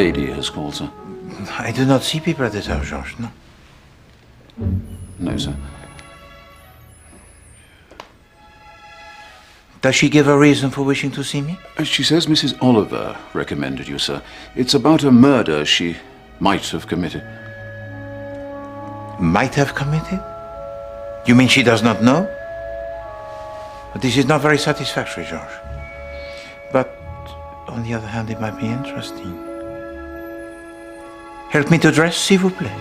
lady has called, sir. I do not see people at this house, Georges, no. No, sir. Does she give a reason for wishing to see me? She says Mrs. Oliver recommended you, sir. It's about a murder she might have committed. Might have committed? You mean she does not know? But this is not very satisfactory, Georges. But on the other hand, it might be interesting. Help me to dress, s'il vous plaît.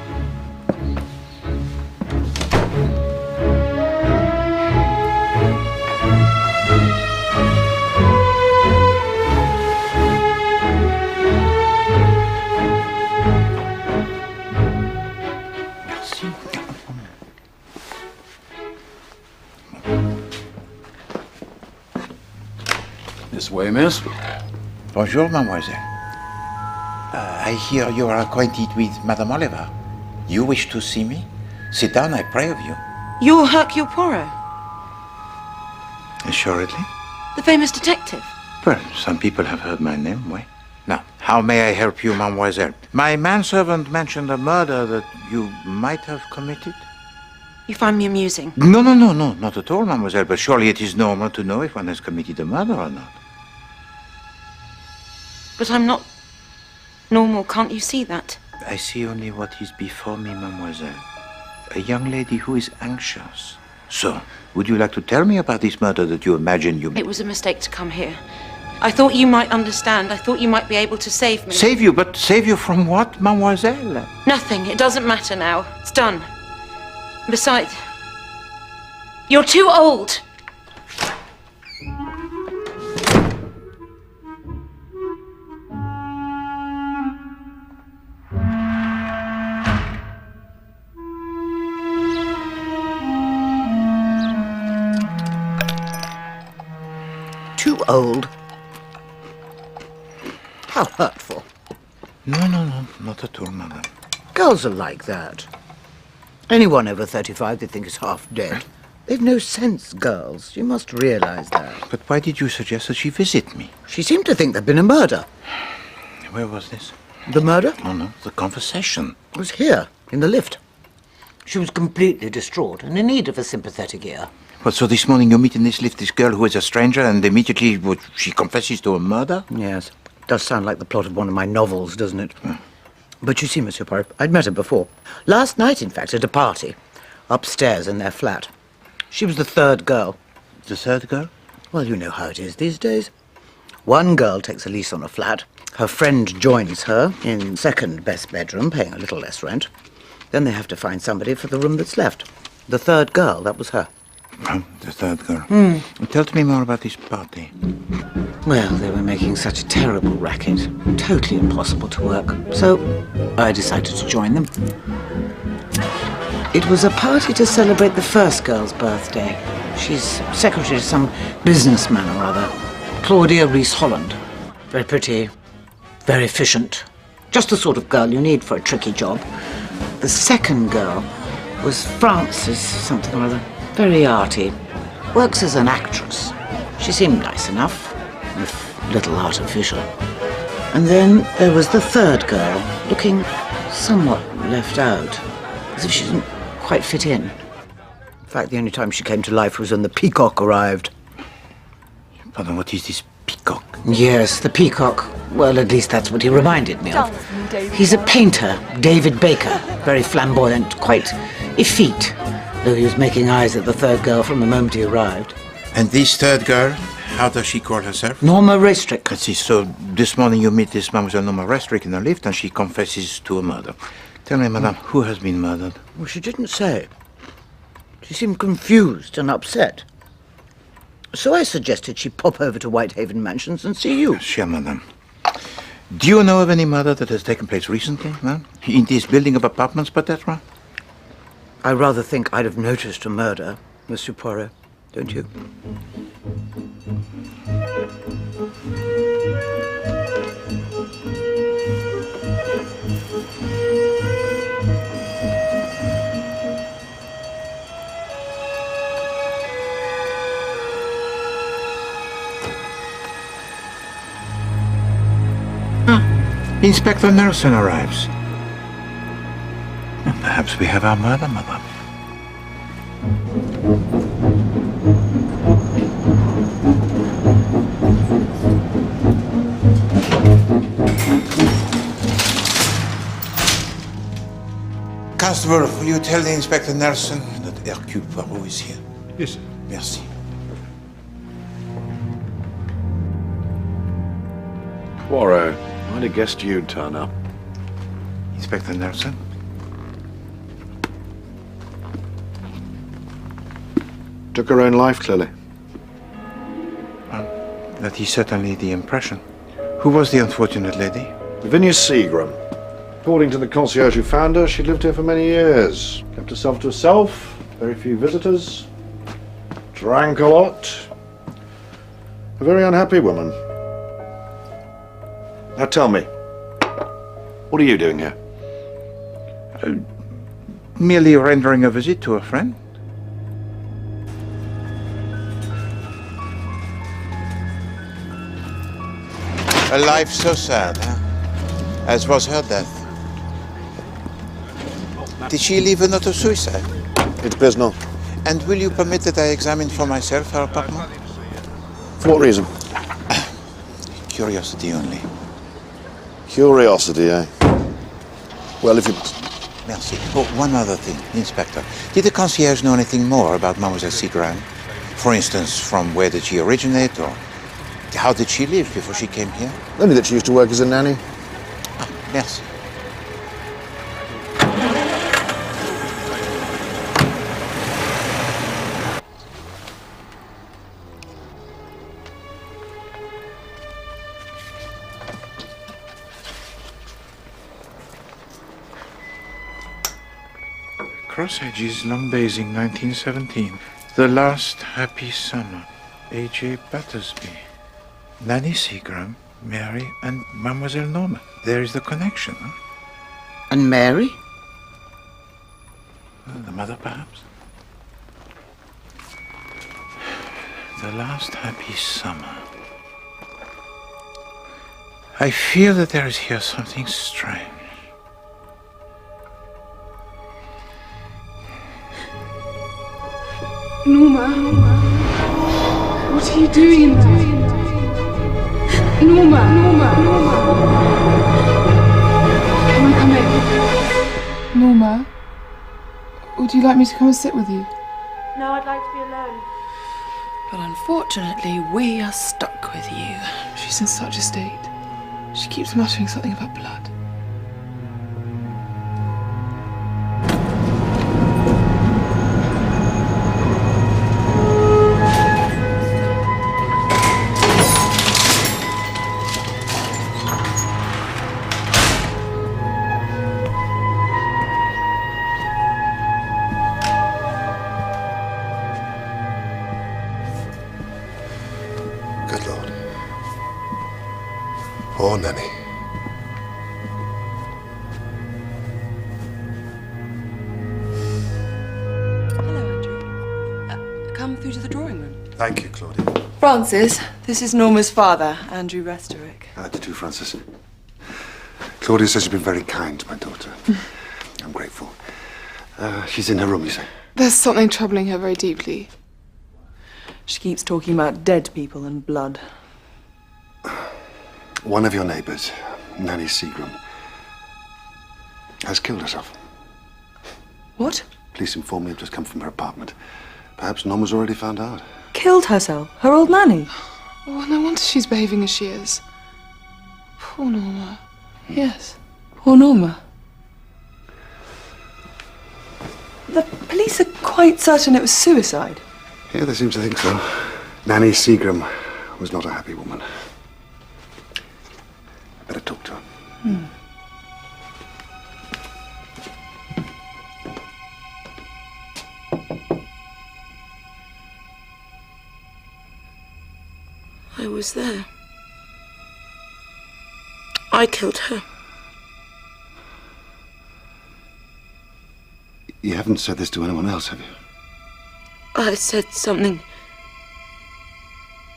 Merci. This way, miss. Bonjour, mademoiselle. I hear you are acquainted with Madame Oliver. You wish to see me? Sit down, I pray of you. You're Hercule Poirot, Assuredly. the famous detective. Well, some people have heard my name, oui. Now, how may I help you, mademoiselle? My manservant mentioned a murder that you might have committed. You find me amusing. No, not at all, mademoiselle, but surely it is normal to know if one has committed a murder or not. But I'm not normal, can't you see that? I see only what is before me, mademoiselle. A young lady who is anxious. So, would you like to tell me about this murder that you imagine you... It was a mistake to come here. I thought you might understand. I thought you might be able to save me. Save you? But save you from what, mademoiselle? Nothing. It doesn't matter now. It's done. Besides, you're too old. Too old? How hurtful. No, not at all, madame. Girls are like that. Anyone over 35 they think is half dead. They've no sense, girls. You must realize that. But why did you suggest that she visit me? She seemed to think there'd been a murder. Where was this? The murder? No, the conversation. It was here, in the lift. She was completely distraught and in need of a sympathetic ear. Well, so this morning you meet in this lift this girl who is a stranger and immediately she confesses to a murder? Yes. Does sound like the plot of one of my novels, doesn't it? But you see, Monsieur Poirot, I'd met her before. Last night, in fact, at a party. Upstairs in their flat. She was the third girl. The third girl? Well, you know how it is these days. One girl takes a lease on a flat. Her friend joins her in second best bedroom, paying a little less rent. Then they have to find somebody for the room that's left. The third girl, that was her. Oh, the third girl. Tell me more about this party. Well, they were making such a terrible racket. Totally impossible to work. So I decided to join them. It was a party to celebrate the first girl's birthday. She's secretary to some businessman or other. Claudia Rees-Holland. Very pretty, very efficient. Just the sort of girl you need for a tricky job. The second girl was Frances something or other. Very arty. Works as an actress. She seemed nice enough, if a little artificial. And then there was the third girl, looking somewhat left out, as if she didn't quite fit in. In fact, the only time she came to life was when the peacock arrived. Pardon, what is this peacock? Yes, the peacock. Well, at least that's what he reminded me of. He's a painter, David Baker. Very flamboyant, quite effete, though he was making eyes at the third girl from the moment he arrived. And this third girl, how does she call herself? Norma Raystrick. I see. So this morning you meet this Mademoiselle Norma Raystrick in the lift and she confesses to a murder. Tell me, madame, who has been murdered? Well, she didn't say. She seemed confused and upset. So I suggested she pop over to Whitehaven Mansions and see you. Sure, madame. Do you know of any murder that has taken place recently, ma'am? In this building of apartments, peut-être? I rather think I'd have noticed a murder, Monsieur Poirot, don't you? Inspector Nelson arrives. Well, perhaps we have our murder, Mother. Constable, will you tell the Inspector Nelson that Hercule Poirot is here? Yes, sir. Merci. Poirot, I'd have guessed you'd turn up. Inspector Nelson? Took her own life, clearly. That is certainly the impression. Who was the unfortunate lady? Lavinia Seagram. According to the concierge who found her, she'd lived here for many years. Kept herself to herself, very few visitors. Drank a lot. A very unhappy woman. Now tell me, what are you doing here? Merely rendering a visit to a friend. A life so sad, huh? As was her death. Did she leave a note of suicide? It's personal. And will you permit that I examine for myself her apartment? For what reason? Curiosity only. Curiosity, eh? Well, if you must. Merci. Oh, one other thing, Inspector. Did the concierge know anything more about Mademoiselle Seagram? For instance, from where did she originate, or how did she live before she came here? Only that she used to work as a nanny. Ah, merci. Cross Edges, Long Basing, 1917. The Last Happy Summer. A.J. Battersby. Nanny Seagram, Mary, and Mademoiselle Norma. There is the connection, huh? And Mary? The mother, perhaps? The Last Happy Summer. I feel that there is here something strange. Norma, what are you doing in there? Norma, can I come in? Norma, would you like me to come and sit with you? No, I'd like to be alone. But unfortunately, we are stuck with you. She's in such a state. She keeps muttering something about blood. Poor Nanny. Hello, Andrew. Come through to the drawing room. Thank you, Claudia. Francis, this is Norma's father, Andrew Restorick. How do you do, Francis? Claudia says you've been very kind to my daughter. I'm grateful. She's in her room, you say? There's something troubling her very deeply. She keeps talking about dead people and blood. One of your neighbours, Nanny Seagram, has killed herself. What? Police inform me I've just come from her apartment. Perhaps Norma's already found out. Killed herself? Her old nanny? Oh, no wonder she's behaving as she is. Poor Norma. Yes. Poor Norma. The police are quite certain it was suicide. Yeah, they seem to think so. Nanny Seagram was not a happy woman. Better talk to her. I was there. I killed her. You haven't said this to anyone else, have you? I said something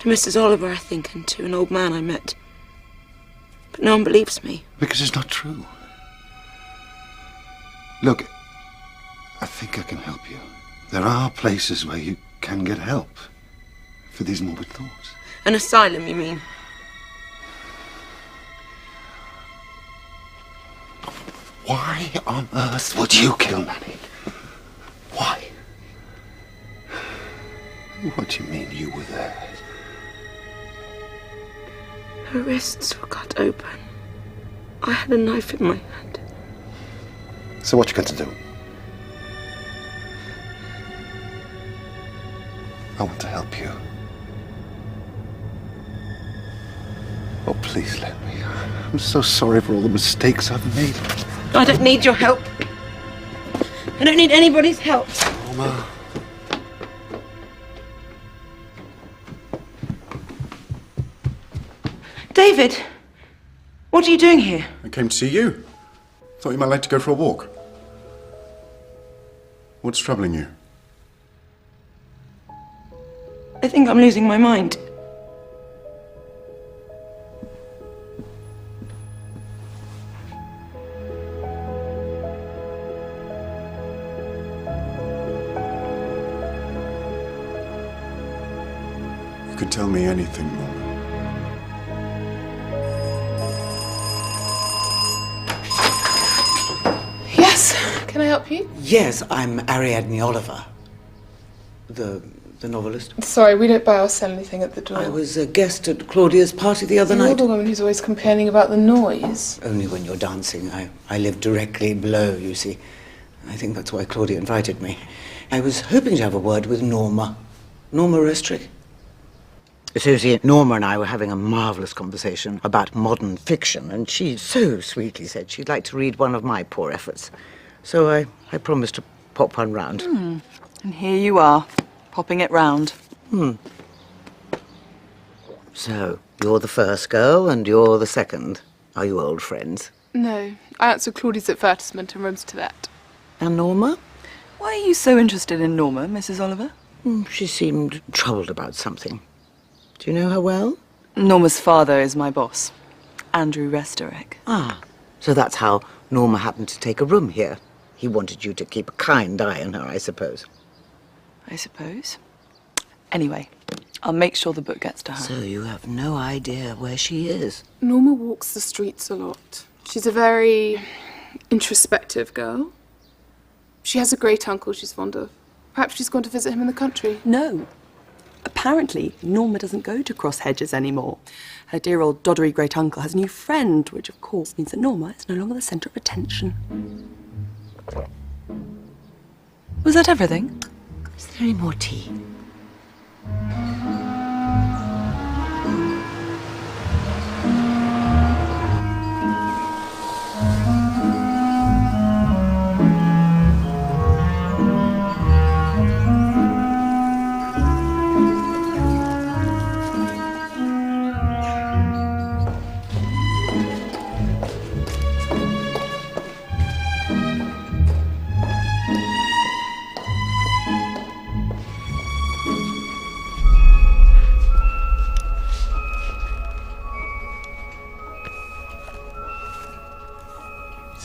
to Mrs. Oliver, I think, and to an old man I met. But no one believes me. Because it's not true. Look, I think I can help you. There are places where you can get help for these morbid thoughts. An asylum, you mean? Why on earth would you kill Nanny? Why? What do you mean you were there? Her wrists were cut open. I had a knife in my hand. So what you got to do? I want to help you. Oh, please let me. I'm so sorry for all the mistakes I've made. I don't need your help. I don't need anybody's help. Norma. David, what are you doing here? I came to see you. Thought you might like to go for a walk. What's troubling you? I think I'm losing my mind. You could tell me anything, Norma. Yes, can I help you? Yes, I'm Ariadne Oliver, the novelist. Sorry, we don't buy or sell anything at the door. I was a guest at Claudia's party the other You're night. the woman who's always complaining about the noise. Only when you're dancing. I live directly below, you see. I think that's why Claudia invited me. I was hoping to have a word with Norma. Norma Restrick. So you see, Norma and I were having a marvellous conversation about modern fiction, and she so sweetly said she'd like to read one of my poor efforts. So I promised to pop one round. And here you are, popping it round. So, you're the first girl and you're the second. Are you old friends? No, I answered Claudia's advertisement and rooms to that. And Norma? Why are you so interested in Norma, Mrs. Oliver? She seemed troubled about something. Do you know her well? Norma's father is my boss, Andrew Restorek. Ah, so that's how Norma happened to take a room here. He wanted you to keep a kind eye on her, I suppose. I suppose. Anyway, I'll make sure the book gets to her. So you have no idea where she is? Norma walks the streets a lot. She's a very introspective girl. She has a great uncle she's fond of. Perhaps she's gone to visit him in the country. No. Apparently, Norma doesn't go to cross hedges anymore. Her dear old doddery great-uncle has a new friend, which of course means that Norma is no longer the centre of attention. Was that everything? Is there any more tea?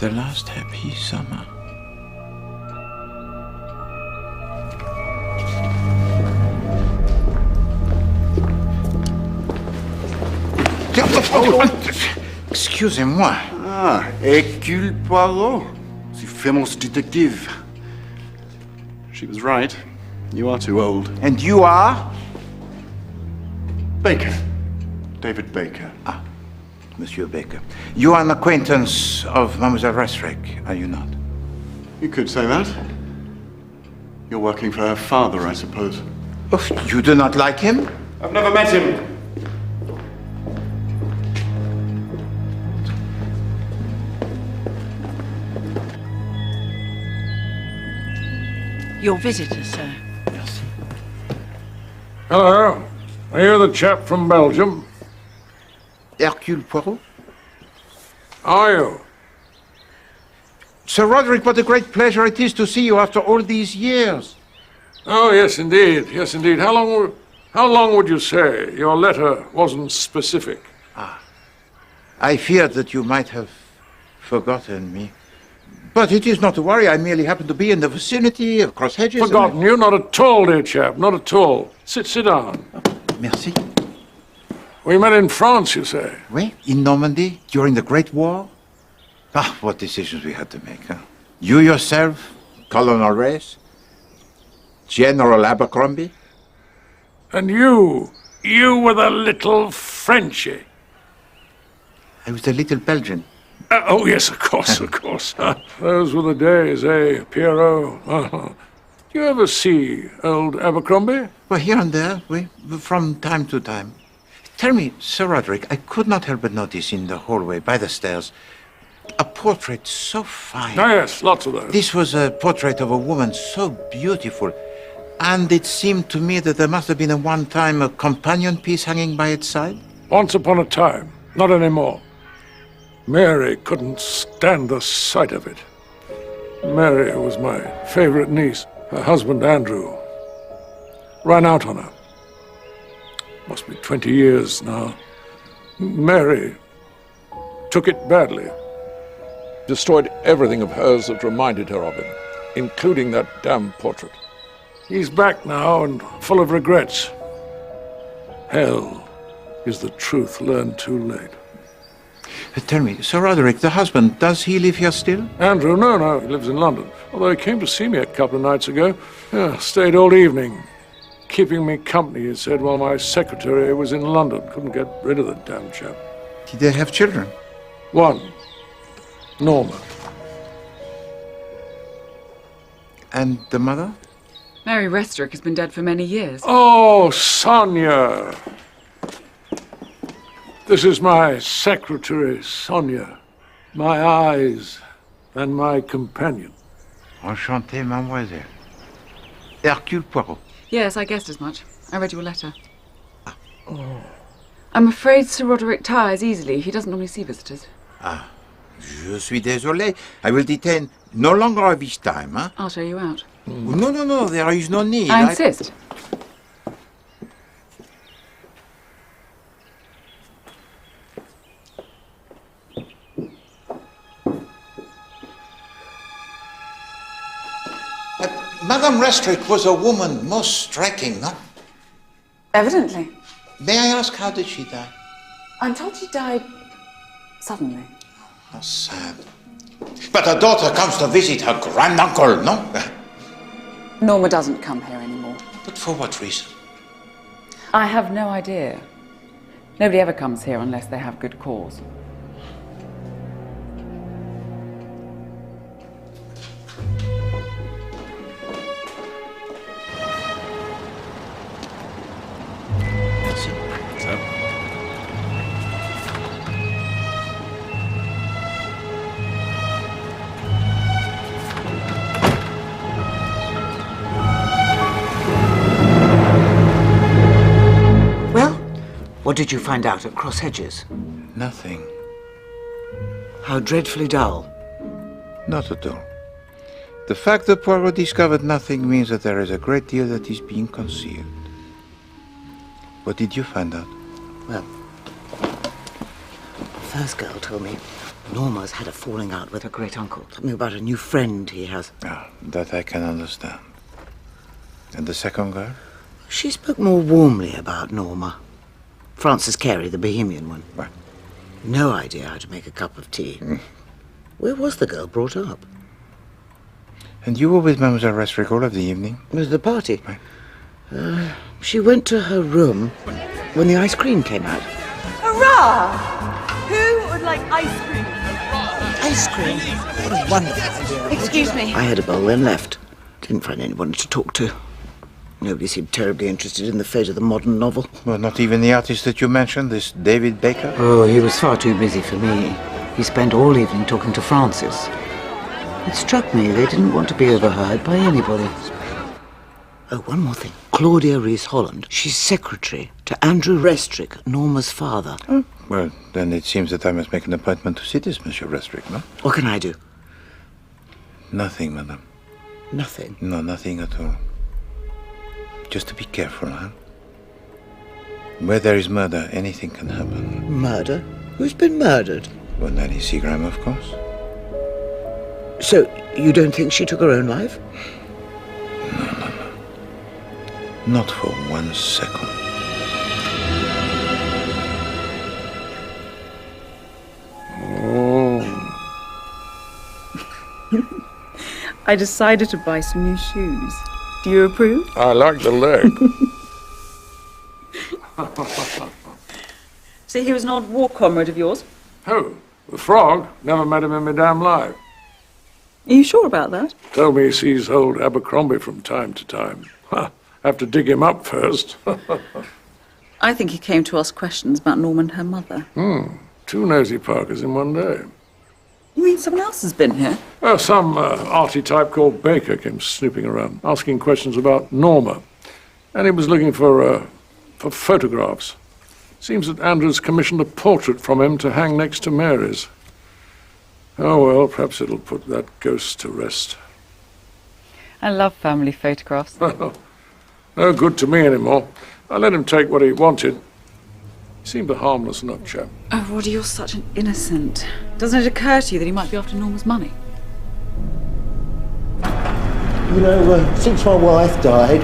The last happy summer. Excusez-moi. Ah, Hercule Poirot, the famous detective. She was right. You are too old. And you are? Baker. David Baker. Ah, Monsieur Baker. You are an acquaintance of Mademoiselle Restrick, are you not? You could say that. You're working for her father, I suppose. Oh, you do not like him? I've never met him. Your visitor, sir. Merci. Hello. Are you the chap from Belgium? Hercule Poirot? Are you? Sir Roderick, what a great pleasure it is to see you after all these years. Oh, yes, indeed. Yes, indeed. How long would you say? Your letter wasn't specific. I feared that you might have forgotten me. But it is not to worry. I merely happened to be in the vicinity, across hedges. Forgotten you? Not at all, dear chap. Not at all. Sit down. Merci. We met in France, you say? Oui, in Normandy, during the Great War. Ah, what decisions we had to make, huh? You yourself, Colonel Reyes, General Abercrombie. And you were the little Frenchie. I was the little Belgian. Oh, yes, of course, of course. Those were the days, eh, Pierrot? Do you ever see old Abercrombie? Well, here and there, oui, from time to time. Tell me, Sir Roderick, I could not help but notice in the hallway by the stairs a portrait so fine. Ah, yes, lots of those. This was a portrait of a woman so beautiful, and it seemed to me that there must have been at one time a companion piece hanging by its side. Once upon a time, not anymore. Mary couldn't stand the sight of it. Mary was my favorite niece. Her husband, Andrew, ran out on her. Must be 20 years now. Mary took it badly. Destroyed everything of hers that reminded her of him, including that damn portrait. He's back now and full of regrets. Hell is the truth learned too late. Tell me, Sir Roderick, the husband, does he live here still? Andrew, no, he lives in London. Although he came to see me a couple of nights ago. Yeah, stayed all evening. Keeping me company, he said, while my secretary was in London. Couldn't get rid of the damn chap. Did they have children? One. Norma. And the mother? Mary Restrick has been dead for many years. Oh, Sonia. This is my secretary, Sonia. My eyes and my companion. Enchanté, mademoiselle. Hercule Poirot. Yes, I guessed as much. I read your letter. Oh. I'm afraid Sir Roderick tires easily. He doesn't normally see visitors. Ah, je suis désolé. I will detain no longer of his time, huh? I'll show you out. No, there is no need. I insist. Madame Restrick was a woman most striking, no? Evidently. May I ask, how did she die? I'm told she died suddenly. How sad. But her daughter comes to visit her granduncle, no? Norma doesn't come here anymore. But for what reason? I have no idea. Nobody ever comes here unless they have good cause. What did you find out at Cross Hedges? Nothing. How dreadfully dull. Not at all. The fact that Poirot discovered nothing means that there is a great deal that is being concealed. What did you find out? Well, the first girl told me Norma's had a falling out with her great-uncle. Something about a new friend he has. Ah, that I can understand. And the second girl? She spoke more warmly about Norma. Frances Carey, the Bohemian one. What? No idea how to make a cup of tea. Where was the girl brought up? And you were with Mademoiselle Restrick all of the evening? It was the party. Right. She went to her room when the ice cream came out. Hurrah! Who would like ice cream? Ice cream? What a wonderful idea. Excuse me. I had a bowl and left. Didn't find anyone to talk to. Nobody seemed terribly interested in the fate of the modern novel. Well, not even the artist that you mentioned, this David Baker? Oh, he was far too busy for me. He spent all evening talking to Frances. It struck me they didn't want to be overheard by anybody. Oh, one more thing. Claudia Rees-Holland. She's secretary to Andrew Restrick, Norma's father. Oh, well, then it seems that I must make an appointment to see this Monsieur Restrick, no? What can I do? Nothing, madame. Nothing? No, nothing at all. Just to be careful, huh? Where there is murder, anything can happen. Murder? Who's been murdered? Well, Nanny Seagram, of course. So, you don't think she took her own life? No. Not for 1 second. Oh. I decided to buy some new shoes. Do you approve? I like the leg. So he was an old war comrade of yours? Who? The frog? Never met him in my damn life. Are you sure about that? Told me he sees old Abercrombie from time to time. Have to dig him up first. I think he came to ask questions about Norma and her mother. 2 nosy Parkers in one day. You mean someone else has been here? Some arty type called Baker came snooping around, asking questions about Norma. And he was looking for photographs. Seems that Andrews commissioned a portrait from him to hang next to Mary's. Oh well, perhaps it'll put that ghost to rest. I love family photographs. No good to me anymore. I let him take what he wanted. He seemed a harmless enough chap. Oh, Roddy, you're such an innocent. Doesn't it occur to you that he might be after Norma's money? You know, since my wife died,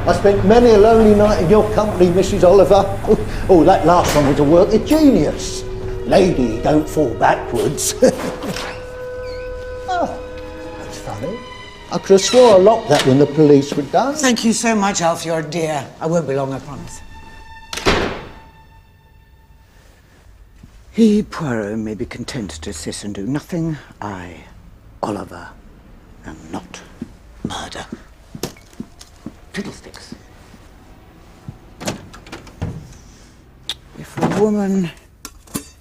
I spent many a lonely night in your company, Mrs. Oliver. Oh, that last one was a work of genius. Lady, don't fall backwards. Oh, that's funny. I could have swore I locked that when the police were done. Thank you so much, Alf, you're a dear. I won't be long, I promise. He, Poirot, may be content to sit and do nothing. I, Oliver, am not murder. Fiddlesticks. If a woman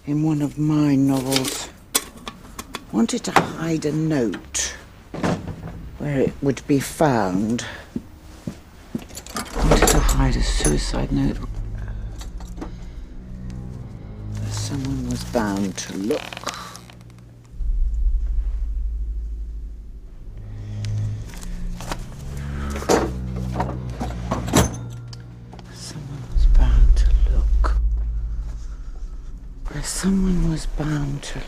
in one of my novels wanted to hide a note where it would be found, wanted to hide a suicide note, someone was bound to look. Someone was bound to look.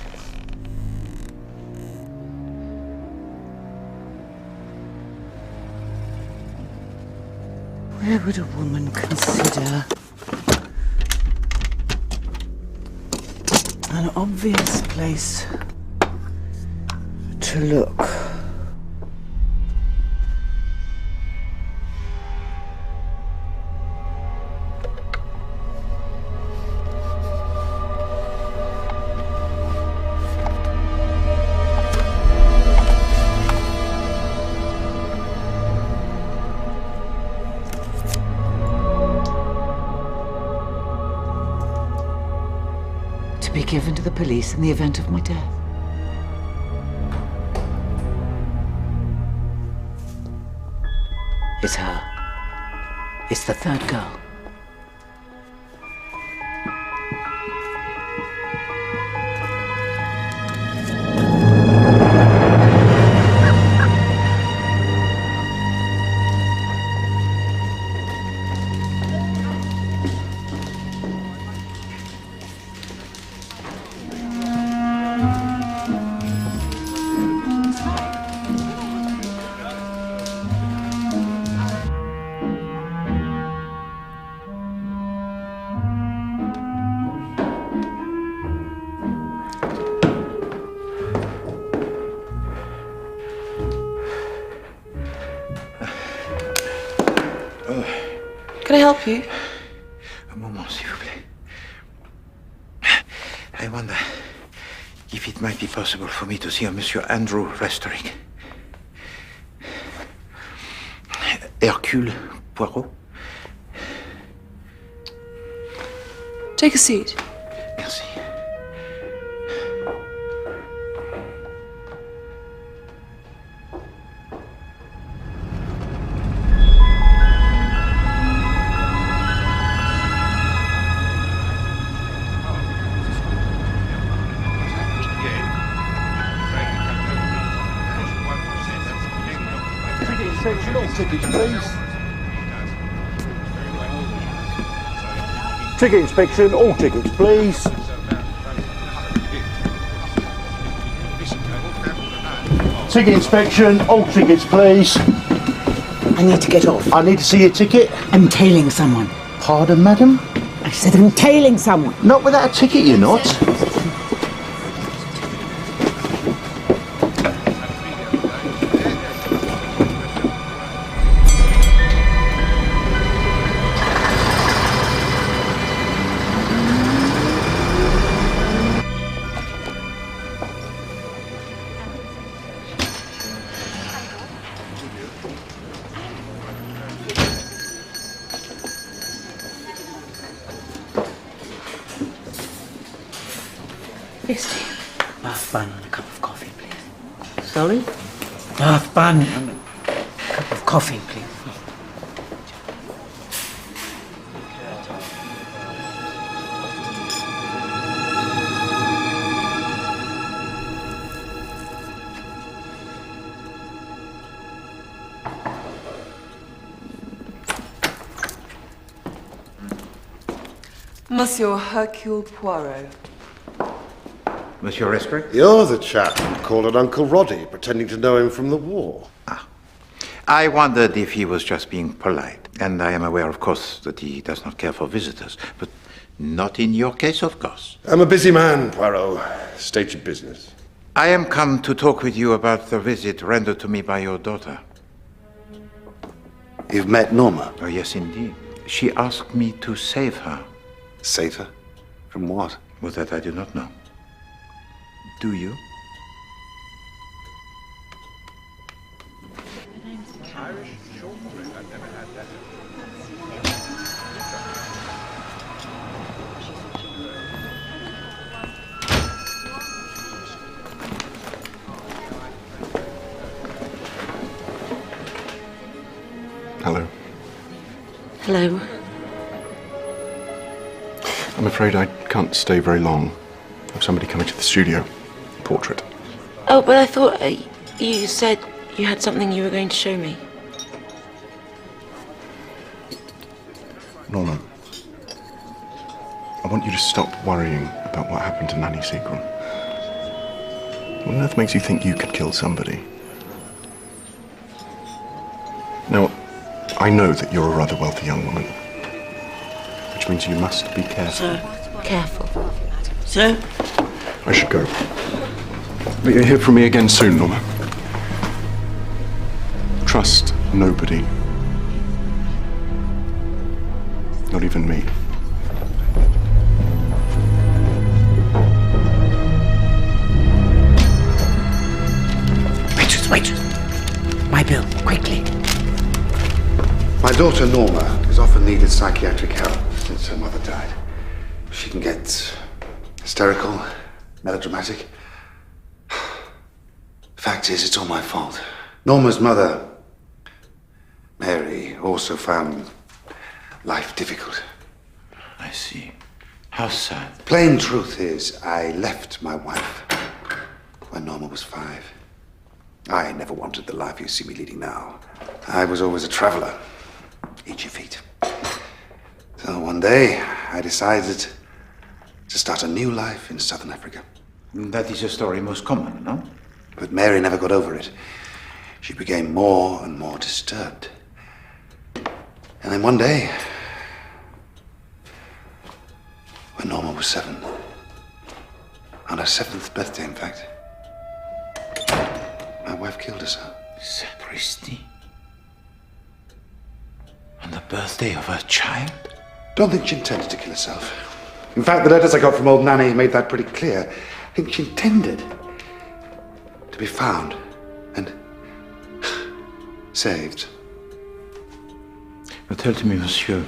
Where would a woman consider an obvious place to look? Be given to the police in the event of my death. It's her. It's the third girl. Can I help you? Un moment, s'il vous plaît. I wonder if it might be possible for me to see a Monsieur Andrew Restoring. Hercule Poirot. Take a seat. Merci. Tickets, please. Ticket inspection, all tickets, please. Ticket inspection, all tickets please. I need to get off. I need to see your ticket. I'm tailing someone. Pardon, madam? I said I'm tailing someone. Not without a ticket, you're not. Christie. Bath bun and a cup of coffee, please. Sorry? Bath bun and a cup of coffee, please. Monsieur Hercule Poirot. Monsieur Respect? You're the chap who called on Uncle Roddy, pretending to know him from the war. I wondered if he was just being polite. And I am aware, of course, that he does not care for visitors. But not in your case, of course. I'm a busy man, Poirot. State your business. I am come to talk with you about the visit rendered to me by your daughter. You've met Norma? Oh, yes, indeed. She asked me to save her. Save her? From what? Well, that I do not know. Do you? Hello. Hello. I'm afraid I can't stay very long. I have somebody coming to the studio. Portrait. Oh, but I thought you said you had something you were going to show me. Norma, I want you to stop worrying about what happened to Nanny Seagram. What on earth makes you think you could kill somebody? Now, I know that you're a rather wealthy young woman, which means you must be careful. So careful. So? I should go. But you'll hear from me again soon, Norma. Trust nobody. Not even me. Waitress. My bill, quickly. My daughter Norma has often needed psychiatric help since her mother died. She can get hysterical, melodramatic. Fact is, it's all my fault. Norma's mother, Mary, also found life difficult. I see. How sad. Plain truth is, I left my wife when Norma was 5. I never wanted the life you see me leading now. I was always a traveler, itchy feet. So one day, I decided to start a new life in Southern Africa. That is a story most common, no? But Mary never got over it. She became more and more disturbed. And then one day, when Norma was 7, on her 7th birthday, in fact, my wife killed herself. Sapristi? On the birthday of her child? Don't think she intended to kill herself. In fact, the letters I got from old Nanny made that pretty clear. I think she intended to be found and saved. But tell to me, monsieur,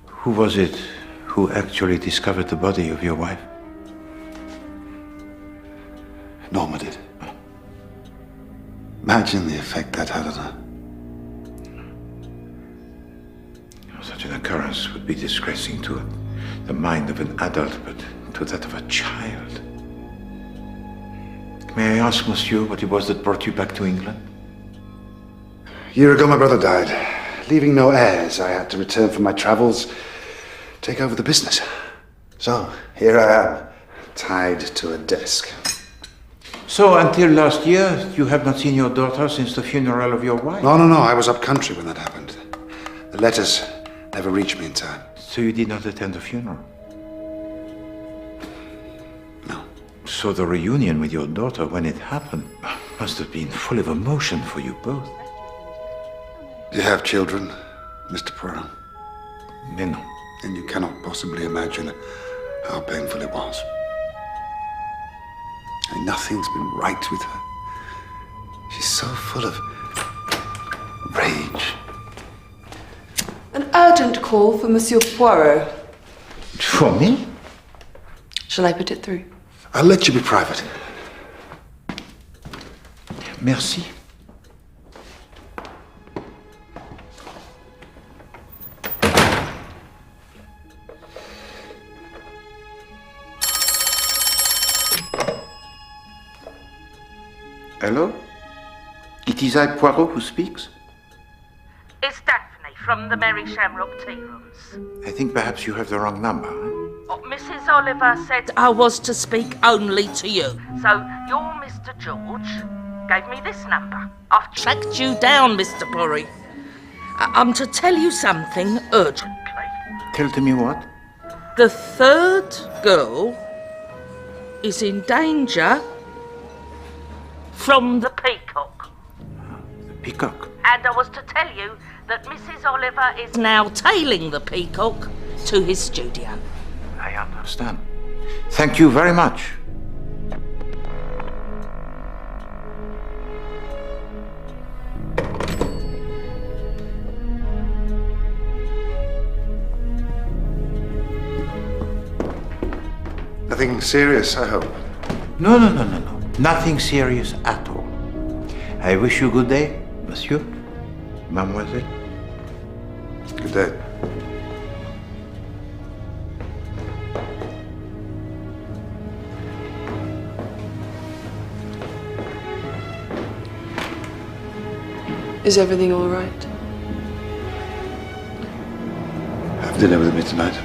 who was it who actually discovered the body of your wife? Norma did. Imagine the effect that had on her. Such an occurrence would be distressing to the mind of an adult, but to that of a child. May I ask, monsieur, what it was that brought you back to England? A year ago, my brother died. Leaving no heirs, I had to return from my travels, take over the business. So, here I am, tied to a desk. So, until last year, you have not seen your daughter since the funeral of your wife? No. I was up country when that happened. The letters never reached me in time. So you did not attend the funeral? No. So the reunion with your daughter, when it happened, must have been full of emotion for you both. You have children, Mr. Poirot? No. And you cannot possibly imagine how painful it was. And nothing's been right with her. She's so full of rage. An urgent call for Monsieur Poirot. For me? Shall I put it through? I'll let you be private. Merci. Hello? It is I, Poirot, who speaks? It's Daphne from the Mary Shamrock Tea Rooms. I think perhaps you have the wrong number. Oh, Mrs. Oliver said I was to speak only to you. So your Mr. George gave me this number. I've tracked you down, Mr. Poirot. I'm to tell you something urgently. Tell to me what? The third girl is in danger from the peacock. The peacock? And I was to tell you that Mrs. Oliver is now tailing the peacock to his studio. I understand. Thank you very much. Nothing serious, I hope. No. Nothing serious at all. I wish you good day, monsieur, mademoiselle. Good day. Is everything all right? Have dinner with me tonight.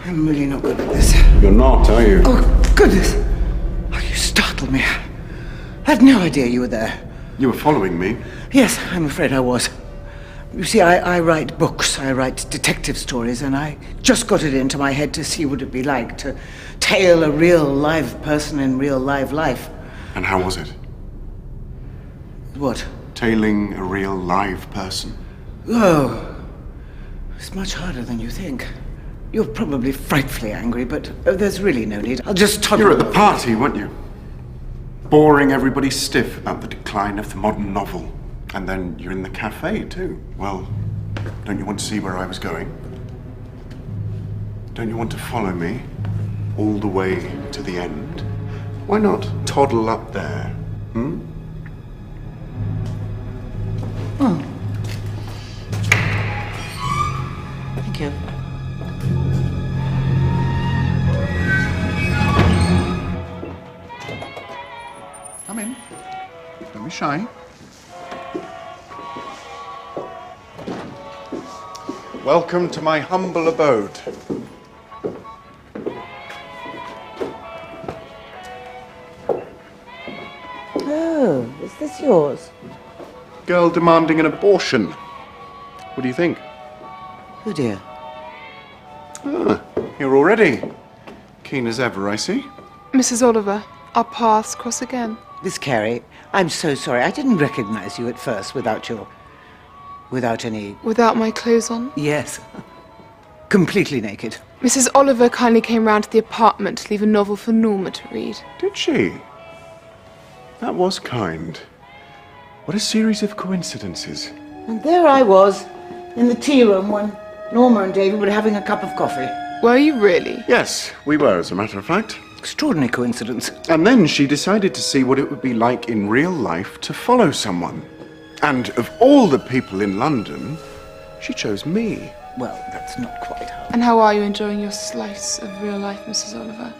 I'm really not good at this. You're not, are you? Oh, goodness. Oh, you startled me. I had no idea you were there. You were following me? Yes, I'm afraid I was. You see, I write books, I write detective stories, and I just got it into my head to see what it'd be like to tail a real live person in real live life. And how was it? What? Tailing a real live person. Oh, it's much harder than you think. You're probably frightfully angry, but there's really no need. I'll just toddle. You were at the party, weren't you? Boring everybody stiff about the decline of the modern novel. And then you're in the cafe, too. Well, don't you want to see where I was going? Don't you want to follow me all the way to the end? Why not toddle up there, Oh. Thank you. Don't be shy. Welcome to my humble abode. Oh, is this yours? Girl demanding an abortion. What do you think? Oh dear. Ah, here already. Keen as ever, I see. Mrs. Oliver, our paths cross again. Miss Carey, I'm so sorry. I didn't recognize you at first without any... Without my clothes on? Yes. Completely naked. Mrs. Oliver kindly came round to the apartment to leave a novel for Norma to read. Did she? That was kind. What a series of coincidences. And there I was, in the tea room when Norma and David were having a cup of coffee. Were you really? Yes, we were, as a matter of fact. Extraordinary coincidence. And then she decided to see what it would be like in real life to follow someone. And of all the people in London, she chose me. Well, that's not quite how... And how are you enjoying your slice of real life, Mrs. Oliver?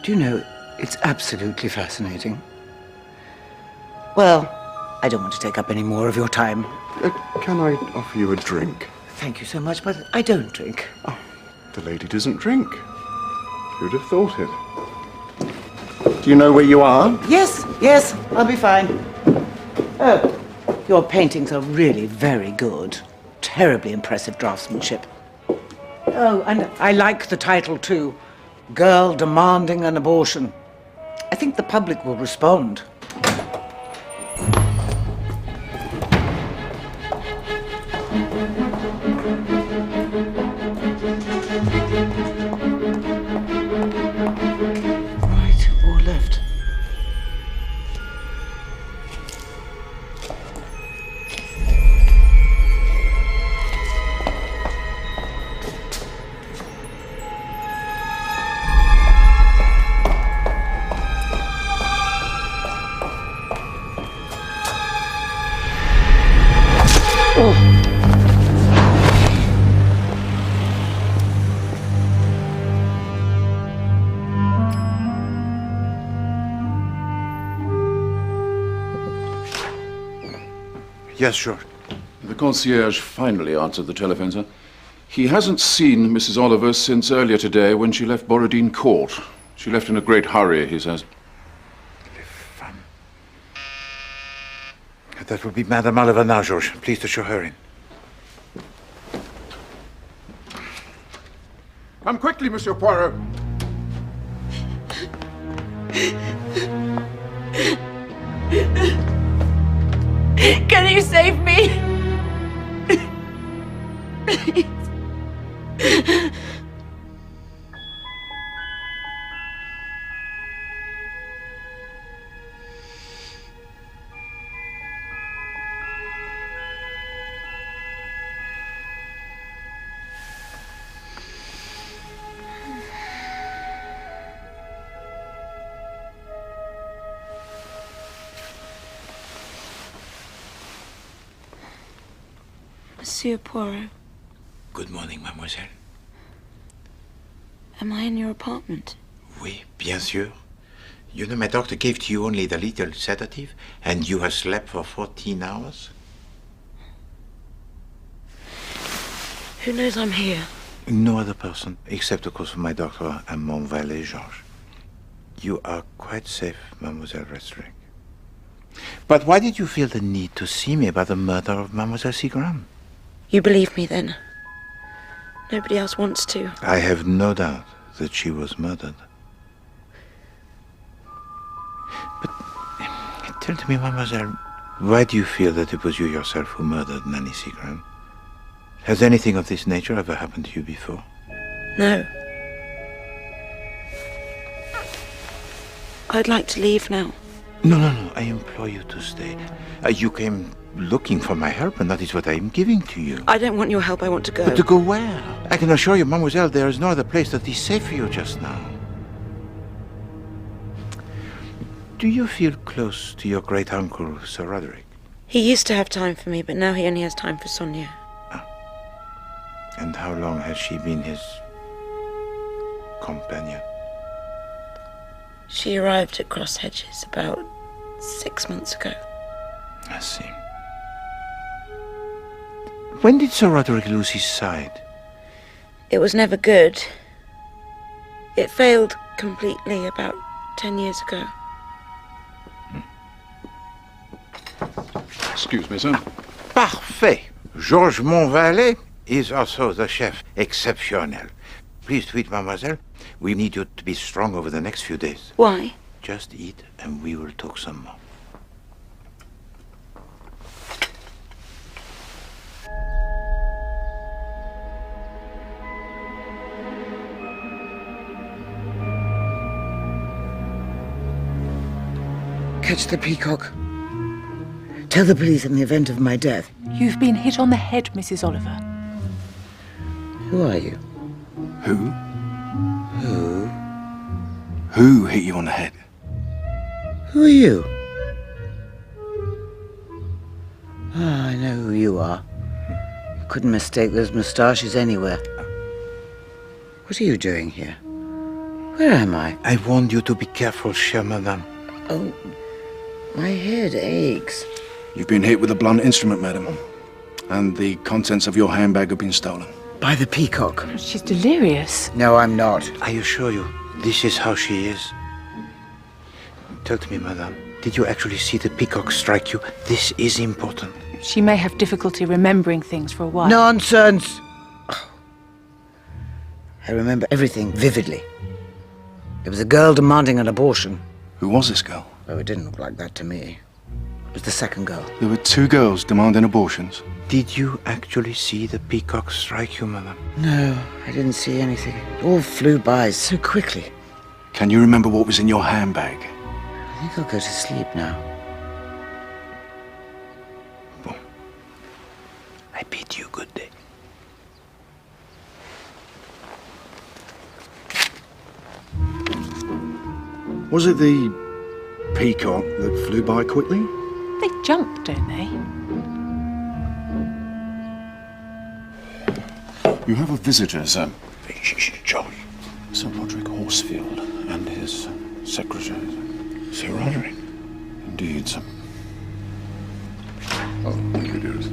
Do you know, it's absolutely fascinating. Well, I don't want to take up any more of your time. Can I offer you a drink? Thank you so much, but I don't drink. Oh, the lady doesn't drink. Who'd have thought it? Do you know where you are? Yes, I'll be fine. Oh, your paintings are really very good. Terribly impressive draftsmanship. Oh, and I like the title too. Girl Demanding an Abortion. I think the public will respond. Right or left? Yes, sure. The concierge finally answered the telephone, sir. He hasn't seen Mrs. Oliver since earlier today when she left Borodine Court. She left in a great hurry, he says. That will be Madame Oliver now, George. Please to show her in. Come quickly, Monsieur Poirot. Can you save me? Monsieur Poirot. Good morning, mademoiselle. Am I in your apartment? Oui, bien sûr. You know, my doctor gave to you only the little sedative, and you have slept for 14 hours? Who knows I'm here? No other person, except, of course, my doctor and mon valet, Georges. You are quite safe, Mademoiselle Restring. But why did you feel the need to see me about the murder of Mademoiselle Seagram? You believe me then? Nobody else wants to. I have no doubt that she was murdered. But tell to me, Mademoiselle, why do you feel that it was you yourself who murdered Nanny Seagram? Has anything of this nature ever happened to you before? No. I'd like to leave now. No, I implore you to stay. You came looking for my help, and that is what I am giving to you. I don't want your help, I want to go. But to go where? I can assure you, mademoiselle, there is no other place that is safe for you just now. Do you feel close to your great-uncle, Sir Roderick? He used to have time for me, but now he only has time for Sonia. And how long has she been his companion? She arrived at Cross Hedges about 6 months ago. I see. When did Sir Roderick lose his sight? It was never good. It failed completely about 10 years ago. Excuse me, sir. Parfait. Georges Monvalet is also the chef exceptionnel. Please to eat, mademoiselle. We need you to be strong over the next few days. Why? Just eat and we will talk some more. Catch the peacock. Tell the police in the event of my death. You've been hit on the head, Mrs. Oliver. Who are you? Who? Who? Who hit you on the head? Who are you? Ah, I know who you are. You couldn't mistake those moustaches anywhere. What are you doing here? Where am I? I warned you to be careful, chère madame. Oh, my head aches. You've been hit with a blunt instrument, madam. And the contents of your handbag have been stolen. By the peacock. She's delirious. No, I'm not. I assure you, this is how she is. Tell me, madame, did you actually see the peacock strike you? This is important. She may have difficulty remembering things for a while. Nonsense! I remember everything vividly. There was a girl demanding an abortion. Who was this girl? Oh, it didn't look like that to me. It was the second girl. There were two girls demanding abortions. Did you actually see the peacock strike you, madame? No, I didn't see anything. It all flew by so quickly. Can you remember what was in your handbag? I think I'll go to sleep now. Bon. I bid you good day. Was it the peacock that flew by quickly? They jump, don't they? You have a visitor, sir. George. Sir Roderick Horsefield and his secretary. Sir Roderick? Indeed, sir. Oh, thank you, dearest.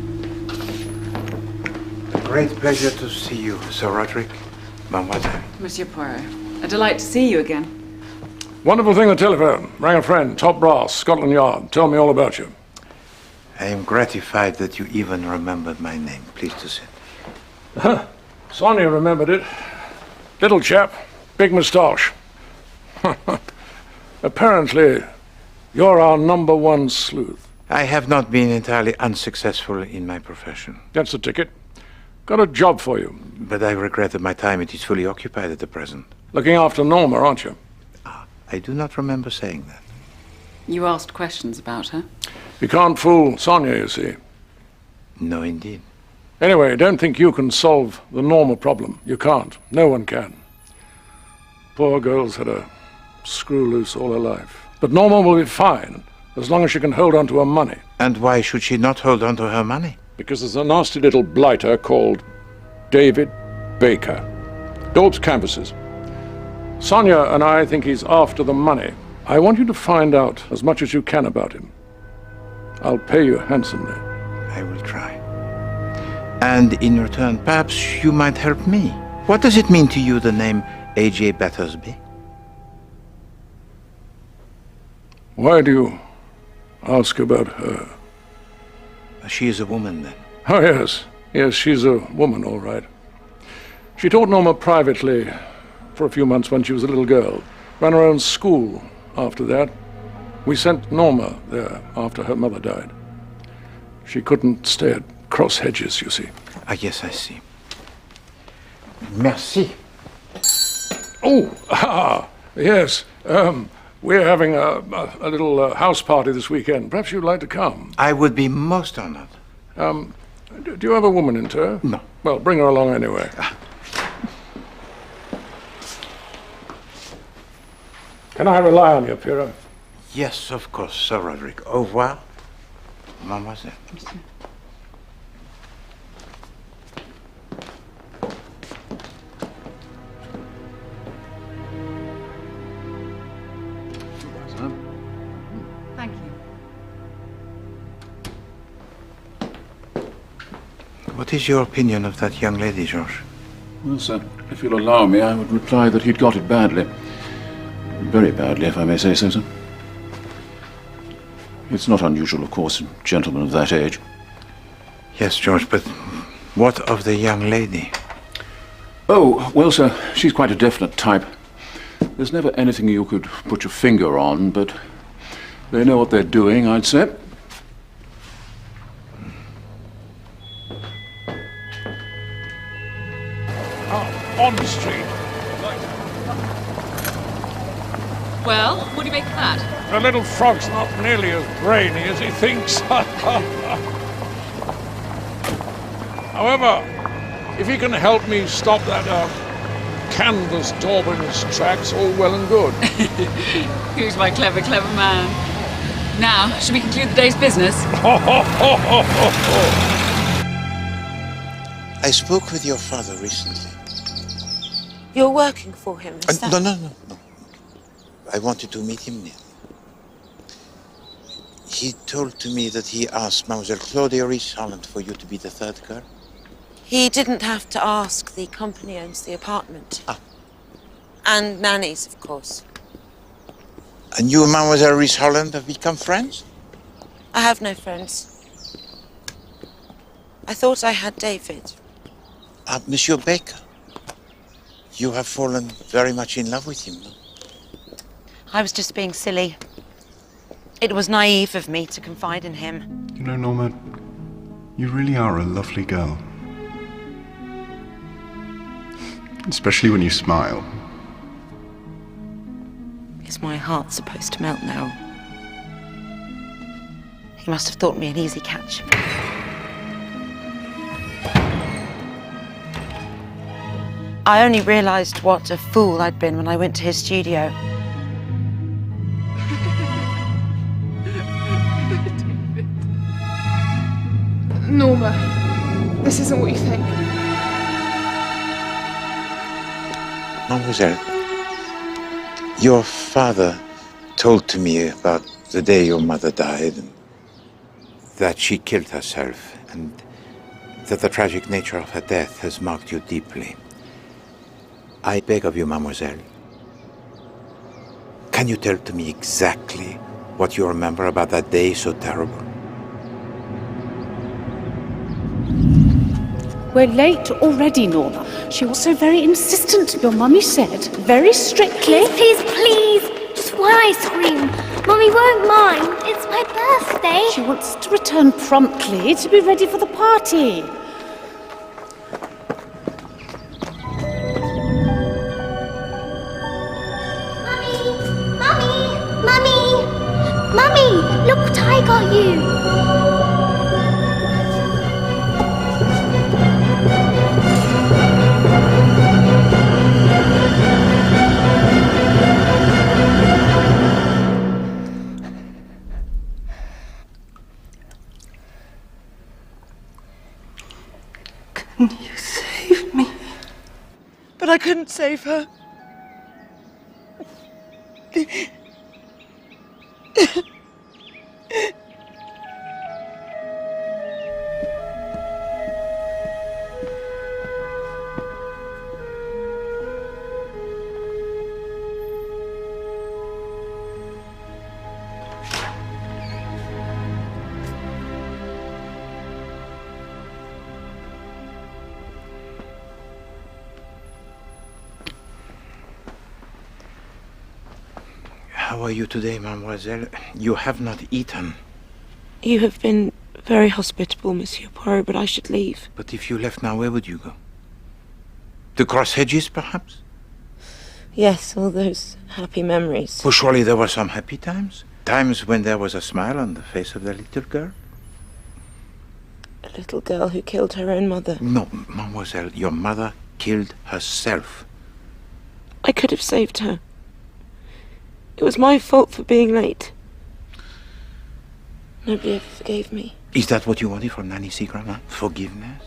A great pleasure to see you, Sir Roderick. Mademoiselle. Monsieur Poirot, a delight to see you again. Wonderful thing, the telephone. Rang a friend, top brass, Scotland Yard. Tell me all about you. I am gratified that you even remembered my name. Please to sit. Sonia remembered it. Little chap, big moustache. Apparently, you're our #1 sleuth. I have not been entirely unsuccessful in my profession. That's the ticket. Got a job for you. But I regret that my time it is fully occupied at the present. Looking after Norma, aren't you? I do not remember saying that. You asked questions about her. You can't fool Sonia, you see. No, indeed. Anyway, don't think you can solve the Norma problem. You can't. No one can. Poor girl's had a screw loose all her life. But Norma will be fine, as long as she can hold on to her money. And why should she not hold on to her money? Because there's a nasty little blighter called David Baker. Daub's canvases. Sonia and I think he's after the money. I want you to find out as much as you can about him. I'll pay you handsomely. I will try. And in return, perhaps you might help me. What does it mean to you, the name A.J. Battersby? Why do you ask about her? She is a woman, then? Oh, yes. Yes, she's a woman, all right. She taught Norma privately for a few months when she was a little girl. Ran her own school after that. We sent Norma there after her mother died. She couldn't stay at cross hedges, you see. Ah, yes, I see. Merci. Oh, yes. We're having a little house party this weekend. Perhaps you'd like to come. I would be most honored. Do you have a woman in tow? No. Well, bring her along anyway. Can I rely on you, Pyrrha? Yes, of course, Sir Roderick. Au revoir, mademoiselle. Monsieur. Thank you. What is your opinion of that young lady, George? Well, sir, if you'll allow me, I would reply that he'd got it badly. Very badly, if I may say so, sir. It's not unusual, of course, in gentlemen of that age. Yes, George, but what of the young lady? Oh, well, sir, she's quite a definite type. There's never anything you could put your finger on, but they know what they're doing, I'd say. On the street. Well, what do you make of that? The little frog's not nearly as brainy as he thinks. However, if he can help me stop that canvas daub in his tracks, all well and good. Who's my clever, clever man? Now, should we conclude the day's business? I spoke with your father recently. You're working for him, is that? No. I wanted to meet him now. He told to me that he asked Mademoiselle Claudia Rees-Holland for you to be the third girl. He didn't have to ask. The company owns the apartment. And nannies, of course. And you and Mademoiselle Rees-Holland have become friends? I have no friends. I thought I had David. Monsieur Baker. You have fallen very much in love with him, no? I was just being silly. It was naive of me to confide in him. You know, Norma, you really are a lovely girl. Especially when you smile. Is my heart supposed to melt now? He must have thought me an easy catch. I only realised what a fool I'd been when I went to his studio. Norma, this isn't what you think. Mademoiselle, your father told to me about the day your mother died, and that she killed herself, and that the tragic nature of her death has marked you deeply. I beg of you, mademoiselle, can you tell to me exactly what you remember about that day so terrible? We're late already, Norma. She was so very insistent, your mummy said, very strictly. Please, just one ice cream. Mummy won't mind. It's my birthday. She wants to return promptly to be ready for the party. Mummy, look what I got you. Can you save me? But I couldn't save her. How are you today, mademoiselle? You have not eaten. You have been very hospitable, Monsieur Poirot, but I should leave. But if you left now, where would you go? To cross hedges, perhaps? Yes, all those happy memories. Well, surely there were some happy times? Times when there was a smile on the face of the little girl? A little girl who killed her own mother. No, mademoiselle, your mother killed herself. I could have saved her. It was my fault for being late. Nobody ever forgave me. Is that what you wanted from Nanny Seagram, huh? Forgiveness?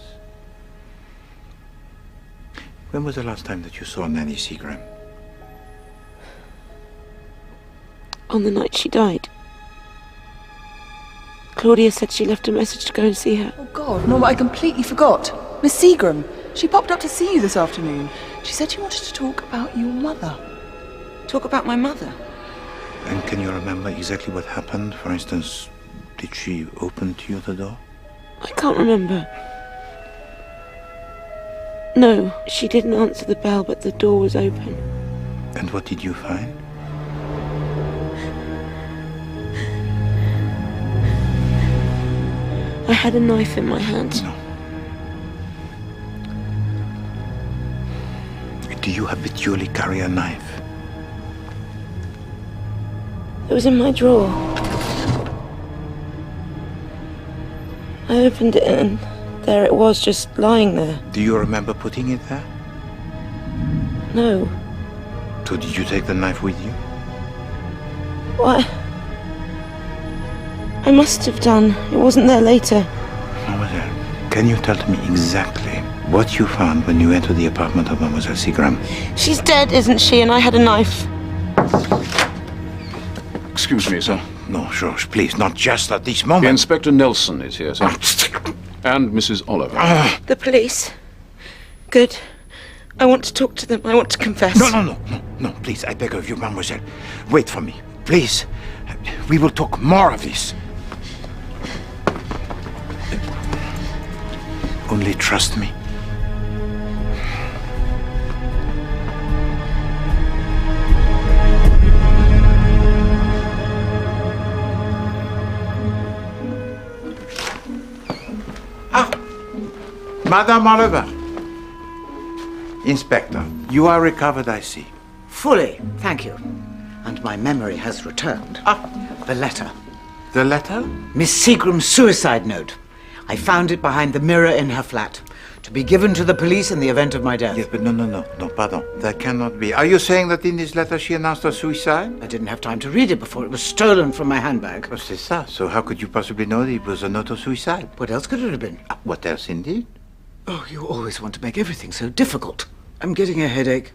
When was the last time that you saw Nanny Seagram? On the night she died. Claudia said she left a message to go and see her. Oh, God, Norma, I completely forgot. Miss Seagram. She popped up to see you this afternoon. She said she wanted to talk about your mother. Talk about my mother? And can you remember exactly what happened? For instance, did she open to you the door? I can't remember. No, she didn't answer the bell, but the door was open. And what did you find? I had a knife in my hand. No. Do you habitually carry a knife? It was in my drawer. I opened it and there it was, just lying there. Do you remember putting it there? No. So did you take the knife with you? What? I must have done. It wasn't there later. Mademoiselle, can you tell me exactly what you found when you entered the apartment of Mademoiselle Seagram? She's dead, isn't she? And I had a knife. Excuse me, sir. No, George, please, not just at this moment. Inspector Nelson is here, sir. And Mrs. Oliver. The police. Good. I want to talk to them. I want to confess. No, please, I beg of you, mademoiselle. Wait for me, please. We will talk more of this. Only trust me. Madame Oliver. Inspector, you are recovered, I see. Fully, thank you. And my memory has returned. The letter. The letter? Miss Seagram's suicide note. I found it behind the mirror in her flat, to be given to the police in the event of my death. Yes, but no, pardon. That cannot be. Are you saying that in this letter she announced her suicide? I didn't have time to read it before it was stolen from my handbag. Oh, c'est ça. So how could you possibly know that it was a note of suicide? What else could it have been? What else, indeed? Oh, you always want to make everything so difficult. I'm getting a headache.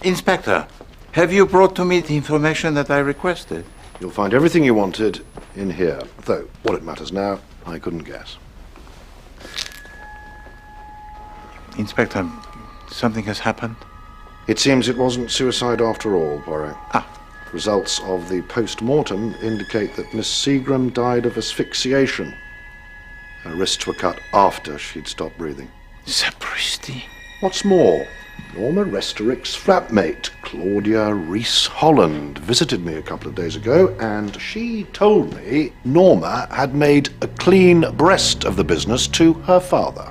Inspector, have you brought to me the information that I requested? You'll find everything you wanted in here. Though, what it matters now, I couldn't guess. Inspector, something has happened? It seems it wasn't suicide after all, Boro. Results of the post-mortem indicate that Miss Seagram died of asphyxiation. Her wrists were cut after she'd stopped breathing. Sapristi. What's more, Norma Restorick's flatmate, Claudia Rees-Holland, visited me a couple of days ago, and she told me Norma had made a clean breast of the business to her father.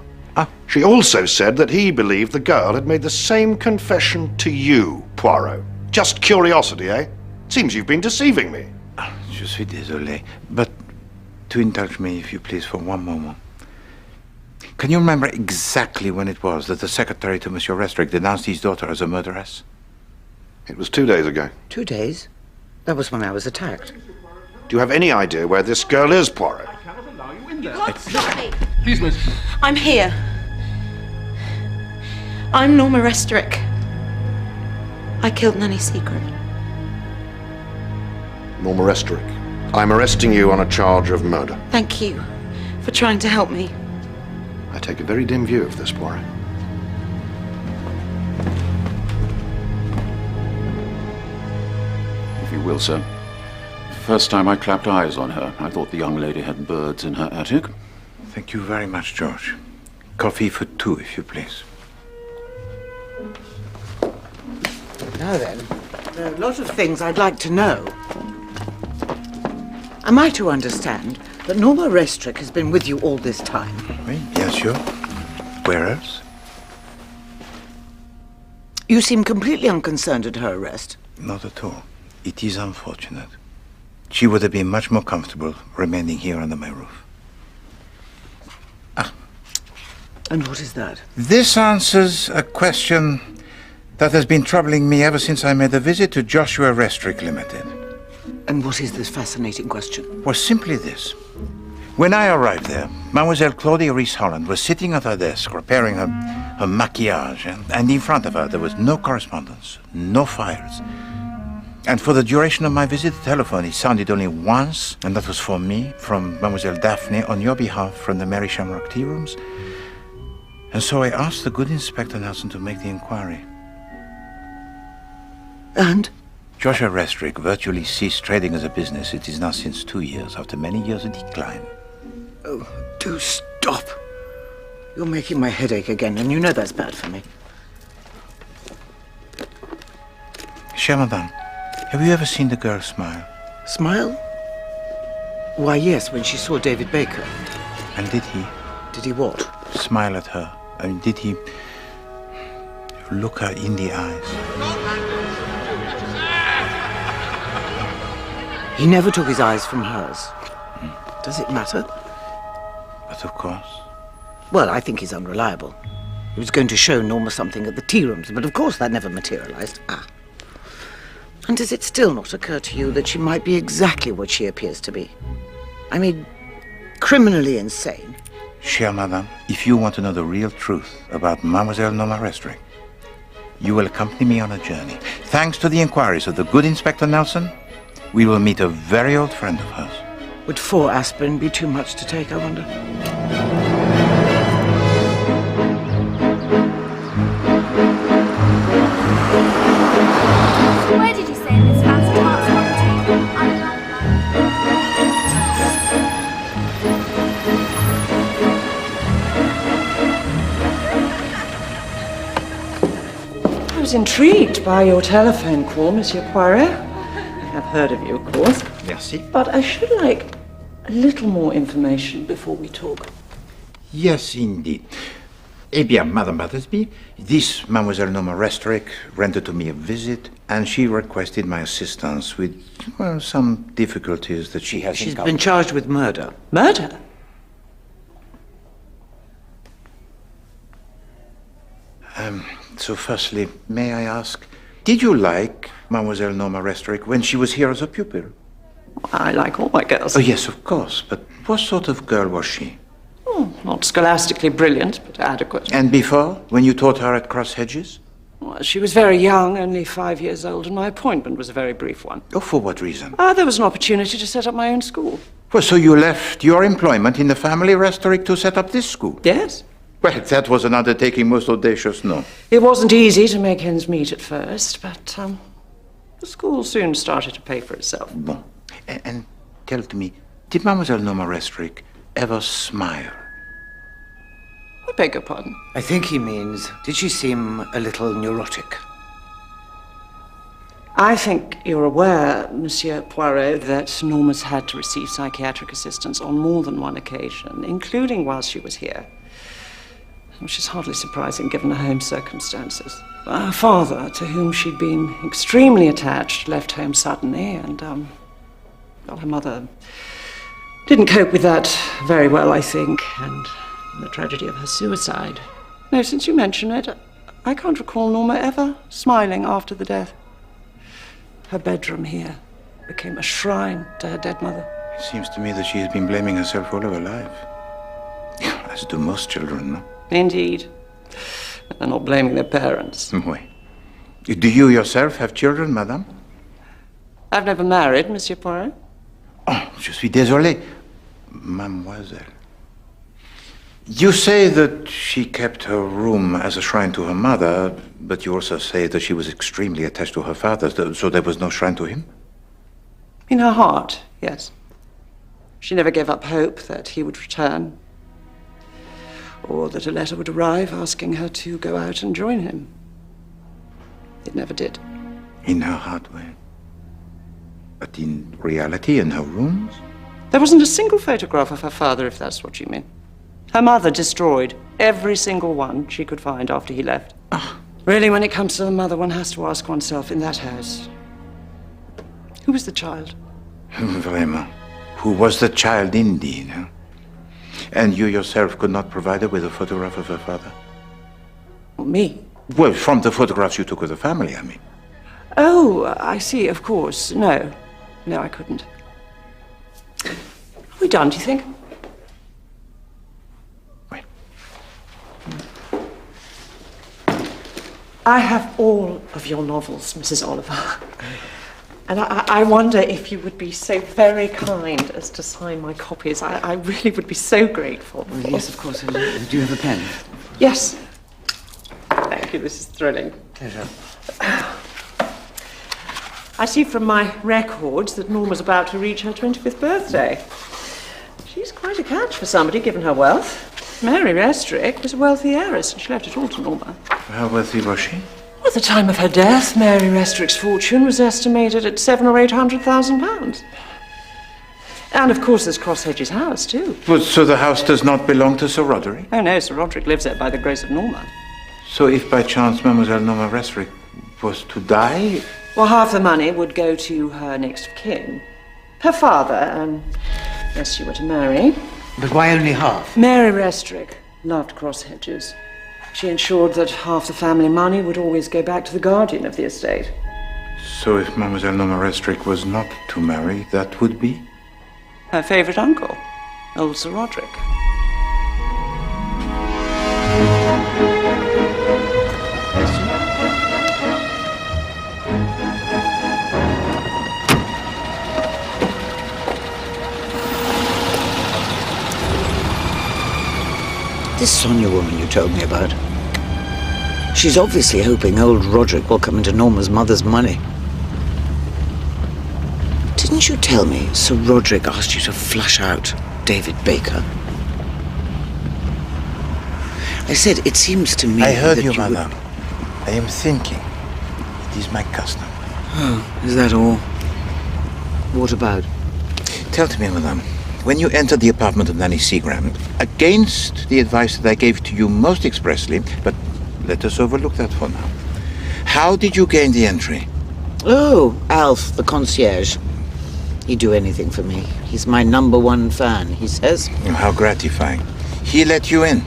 She also said that he believed the girl had made the same confession to you, Poirot. Just curiosity, eh? Seems you've been deceiving me. Je suis désolé, but to indulge me, if you please, for one moment. Can you remember exactly when it was that the secretary to Monsieur Restorick denounced his daughter as a murderess? It was 2 days ago. 2 days? That was when I was attacked. Do you have any idea where this girl is, Poirot? You can't stop me. Please, miss. I'm here. I'm Norma Restorick. I killed Nanny Seagram. Norma Restorick. I'm arresting you on a charge of murder. Thank you for trying to help me. I take a very dim view of this, Poirot. If you will, sir. First time I clapped eyes on her, I thought the young lady had birds in her attic. Thank you very much, George. Coffee for two, if you please. Now then, there are a lot of things I'd like to know. Am I to understand that Norma Restorick has been with you all this time? Oui, bien sûr. Where else? You seem completely unconcerned at her arrest. Not at all. It is unfortunate. She would have been much more comfortable remaining here under my roof. And what is that? This answers a question that has been troubling me ever since I made a visit to Joshua Restorick Limited. And what is this fascinating question? Was simply this. When I arrived there, Mademoiselle Claudia Rees-Holland was sitting at her desk repairing her maquillage, and in front of her there was no correspondence, no files, And for the duration of my visit, the telephone, it sounded only once, and that was for me, from Mademoiselle Daphne, on your behalf, from the Mary Shamrock tea rooms. And so I asked the good Inspector Nelson to make the inquiry. And? Joshua Restrick virtually ceased trading as a business. It is now since 2 years, after many years of decline. Oh, do stop. You're making my head ache again, and you know that's bad for me. Chère Madame, have you ever seen the girl smile? Smile? Why, yes, when she saw David Baker. And did he? Did he what? Smile at her. I mean, did he look her in the eyes? He never took his eyes from hers. Does it matter? But of course. Well, I think he's unreliable. He was going to show Norma something at the tea rooms, but of course that never materialized. And does it still not occur to you that she might be exactly what she appears to be? I mean, criminally insane. Chère Madame, if you want to know the real truth about Mademoiselle Norma Restrick, you will accompany me on a journey. Thanks to the inquiries of the good Inspector Nelson, we will meet a very old friend of hers. Would 4 aspirin be too much to take, I wonder? Where did you say Miss Fancy Heart's gone I was intrigued by your telephone call, Monsieur Poirot. I have heard of you, of course. Merci. But I should like a little more information before we talk. Yes, indeed. Eh bien, Madame Battersby, this Mademoiselle Norma Restrick rendered to me a visit, and she requested my assistance with, well, some difficulties that she has She's been charged with murder. Murder? So firstly, may I ask, did you like Mademoiselle Norma Restrick when she was here as a pupil? I like all my girls. Oh, yes, of course, but what sort of girl was she? Oh, not scholastically brilliant, but adequate. And before, when you taught her at Cross Hedges? Well, she was very young, only 5 years old, and my appointment was a very brief one. Oh, for what reason? There was an opportunity to set up my own school. Well, so you left your employment in the family Restrick to set up this school? Yes. Well, that was an undertaking most audacious, no? It wasn't easy to make ends meet at first, but the school soon started to pay for itself. Bon. And tell me, did Mademoiselle Norma Restrick ever smile? I beg your pardon? I think he means, did she seem a little neurotic? I think you're aware, Monsieur Poirot, that Norma's had to receive psychiatric assistance on more than one occasion, including while she was here. Which is hardly surprising given her home circumstances. Her father, to whom she'd been extremely attached, left home suddenly, and well, her mother didn't cope with that very well, I think, and the tragedy of her suicide. No, since you mention it, I can't recall Norma ever smiling after the death. Her bedroom here became a shrine to her dead mother. It seems to me that she has been blaming herself all of her life. As do most children, no? Indeed. They're not blaming their parents. Oui. Do you yourself have children, madame? I've never married, Monsieur Poirot. Oh, je suis désolé. Mademoiselle. You say that she kept her room as a shrine to her mother, but you also say that she was extremely attached to her father, so there was no shrine to him? In her heart, yes. She never gave up hope that he would return, or that a letter would arrive asking her to go out and join him. It never did. In her heart, way. But in reality, in her rooms? There wasn't a single photograph of her father, if that's what you mean. Her mother destroyed every single one she could find after he left. Really, when it comes to the mother, one has to ask oneself, in that house, who was the child? Vraiment. Who was the child indeed, huh? And you yourself could not provide her with a photograph of her father? Me? Well, from the photographs you took of the family, I mean. Oh, I see, of course. No. No, I couldn't. Are we done, do you think? Wait. I have all of your novels, Mrs. Oliver. And I wonder if you would be so very kind as to sign my copies. I really would be so grateful. Well, yes, of course. Do you have a pen? Yes. Thank you, this is thrilling. Pleasure. I see from my records that Norma's about to reach her 25th birthday. She's quite a catch for somebody, given her wealth. Mary Restrick was a wealthy heiress, and she left it all to Norma. How wealthy was she? At the time of her death, Mary Restrick's fortune was estimated at £700,000 or £800,000. And of course there's Crosshedge's house, too. Well, so the house does not belong to Sir Roderick? Oh no, Sir Roderick lives there by the grace of Norma. So if by chance Mademoiselle Norma Restrick was to die... Well, half the money would go to her next of kin. Her father, unless she were to marry. But why only half? Mary Restrick loved Crosshedges. She ensured that half the family money would always go back to the guardian of the estate. So if Mademoiselle Norma Restrick was not to marry, that would be? Her favourite uncle, old Sir Roderick. This Sonia woman you told me about, she's obviously hoping old Roderick will come into Norma's mother's money. Didn't you tell me Sir Roderick asked you to flush out David Baker? I said, it seems to me I heard that you, would... madame. I am thinking. It is my custom. Oh, is that all? What about? Tell me, madame, when you entered the apartment of Nanny Seagram, against the advice that I gave to you most expressly, but let us overlook that for now, how did you gain the entry? Oh, Alf, the concierge. He'd do anything for me. He's my #1 fan, he says. How gratifying. He let you in?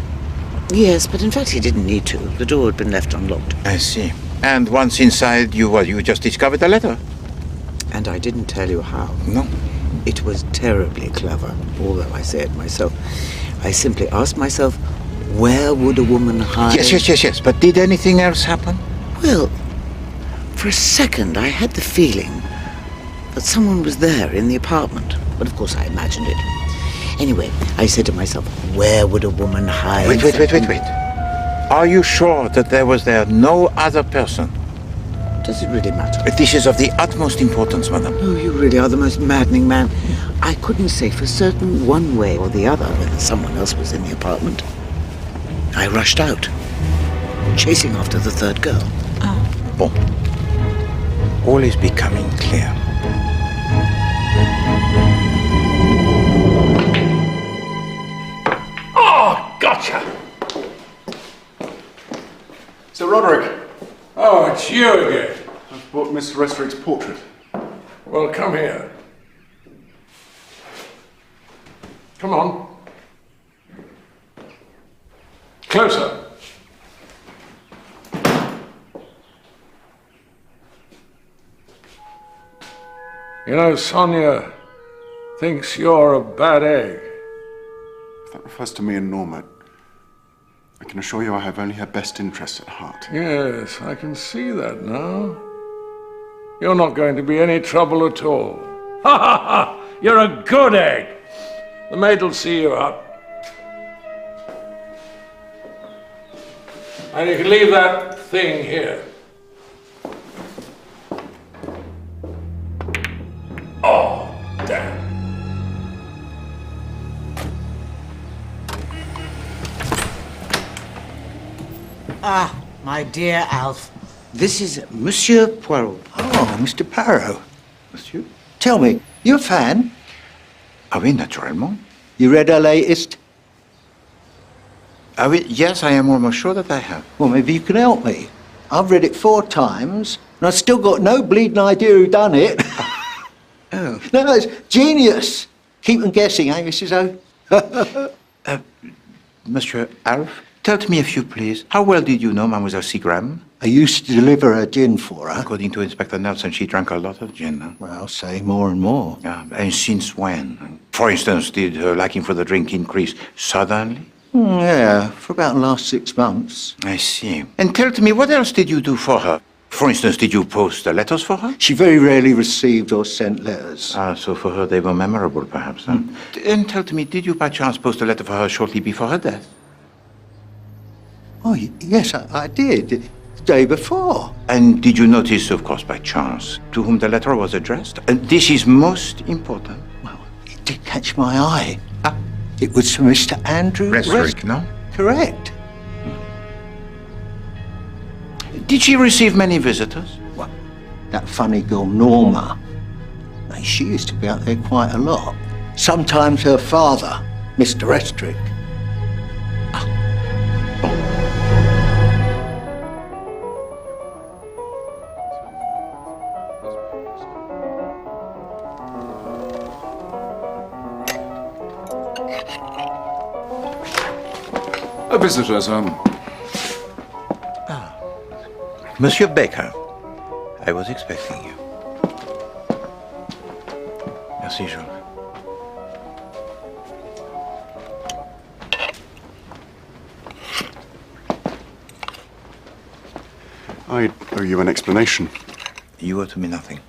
Yes, but in fact he didn't need to. The door had been left unlocked. I see. And once inside, you just discovered the letter? And I didn't tell you how. No. It was terribly clever, although I say it myself. I simply asked myself, where would a woman hide? Yes. But did anything else happen? Well, for a second I had the feeling that someone was there in the apartment. But of course I imagined it. Anyway, I said to myself, where would a woman hide? Wait. Are you sure that there was no other person? Does it really matter? This is of the utmost importance, madame. Oh, you really are the most maddening man. I couldn't say for certain one way or the other whether someone else was in the apartment. I rushed out, chasing after the third girl. Oh. Bon. All is becoming clear. Oh, gotcha! Sir Roderick. Oh, it's you again. I've bought Miss Restrick's portrait. Well, come here. Come on. Closer. You know, Sonia thinks you're a bad egg. If that refers to me and Norma, I can assure you I have only her best interests at heart. Yes, I can see that now. You're not going to be any trouble at all. Ha ha ha! You're a good egg! The maid will see you up. And you can leave that thing here. Oh, damn. Ah, my dear Alf. This is Monsieur Poirot. Oh, Mr. Poirot. Monsieur? Tell me, you a fan? Ah oui, naturellement. You read her latest? Ah oui, yes, I am almost sure that I have. Well, maybe you can help me. I've read it 4 times, and I've still got no bleeding idea who done it. Oh. No, it's genius. Keep them guessing, eh, Mrs. O? Monsieur Alf, tell me if you please, how well did you know Mademoiselle Seagram? I used to deliver her gin for her. According to Inspector Nelson, she drank a lot of gin, huh? Well, say more and more. And since when? For instance, did her liking for the drink increase suddenly? Yeah, for about the last 6 months. I see. And tell me, what else did you do for her? For instance, did you post the letters for her? She very rarely received or sent letters. Ah, so for her they were memorable, perhaps, huh? And tell me, did you by chance post a letter for her shortly before her death? Oh, yes, I did. The day before. And did you notice, of course, by chance, to whom the letter was addressed? And this is most important. Well, it did catch my eye. It was to Mr. Andrew Restrick, no? Correct. Did she receive many visitors? Well, that funny girl, Norma. She used to be out there quite a lot. Sometimes her father, Mr. Restrick. A visitor, sir. Monsieur Baker, I was expecting you. Merci, Georges. I owe you an explanation. You owe to me nothing.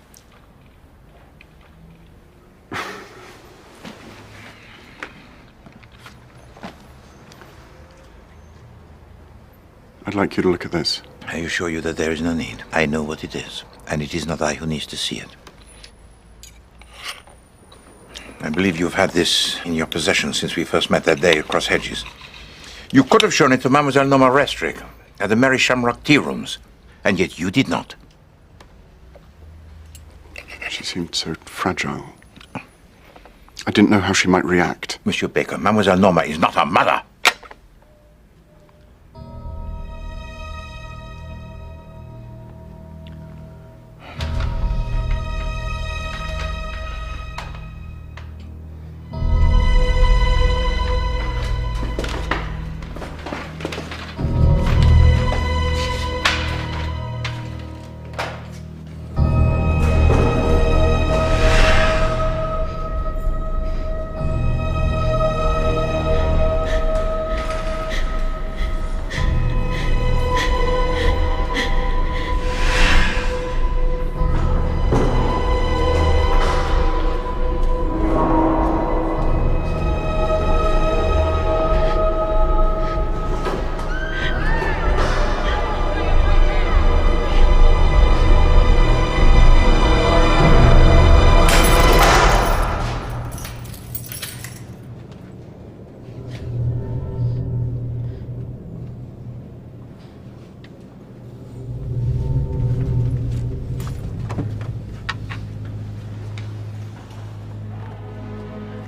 I'd like you to look at this. I assure you that there is no need. I know what it is, and it is not I who needs to see it. I believe you've had this in your possession since we first met that day across hedges. You could have shown it to Mademoiselle Norma Restrick at the Merry Shamrock Tea Rooms, and yet you did not. She seemed so fragile. I didn't know how she might react. Monsieur Baker, Mademoiselle Norma is not her mother.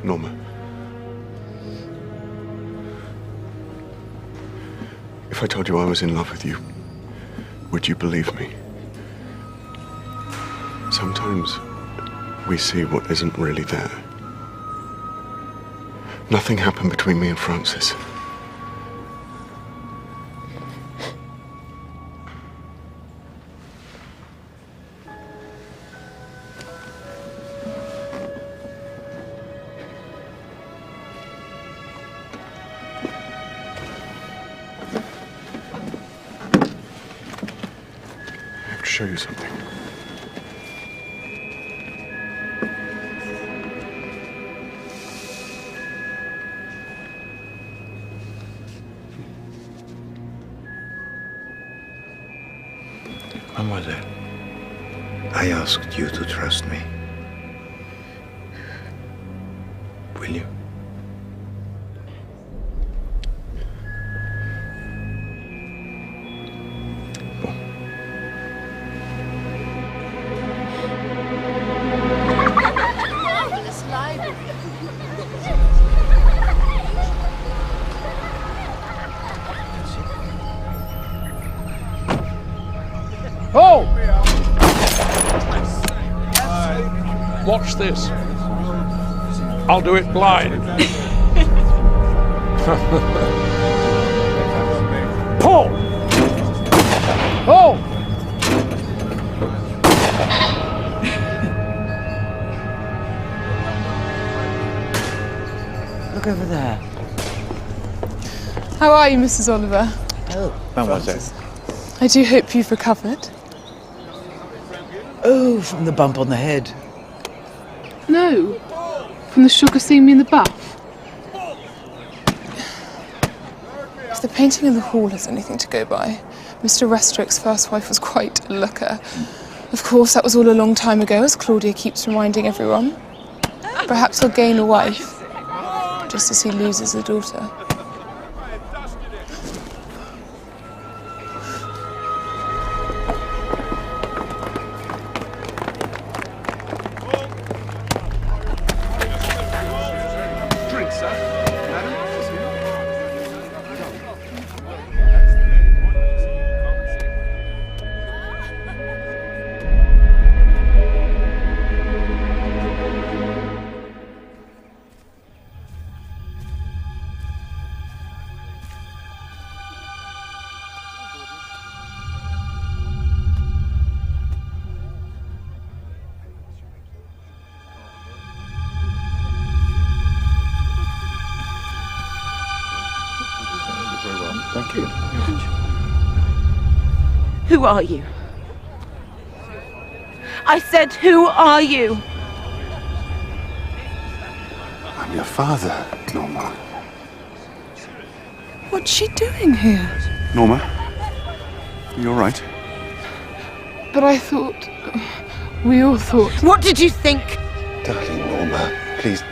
Norma. If I told you I was in love with you, would you believe me? Sometimes we see what isn't really there. Nothing happened between me and Francis. Show you something. Mademoiselle, I asked you to trust me. Will you? Oh! Watch this. I'll do it blind. Pull! Oh! Look over there. How are you, Mrs. Oliver? Oh, Mademoiselle. I do hope you've recovered. Oh, from the bump on the head. No, from the sugar seeing me in the bath. If the painting in the hall has anything to go by, Mr. Restrick's first wife was quite a looker. Of course, that was all a long time ago, as Claudia keeps reminding everyone. Perhaps he'll gain a wife, just as he loses a daughter. Thank you. Who are you? I said, who are you? I'm your father, Norma. What's she doing here? Norma, you all right? But I thought... we all thought... What did you think? Darling Norma, please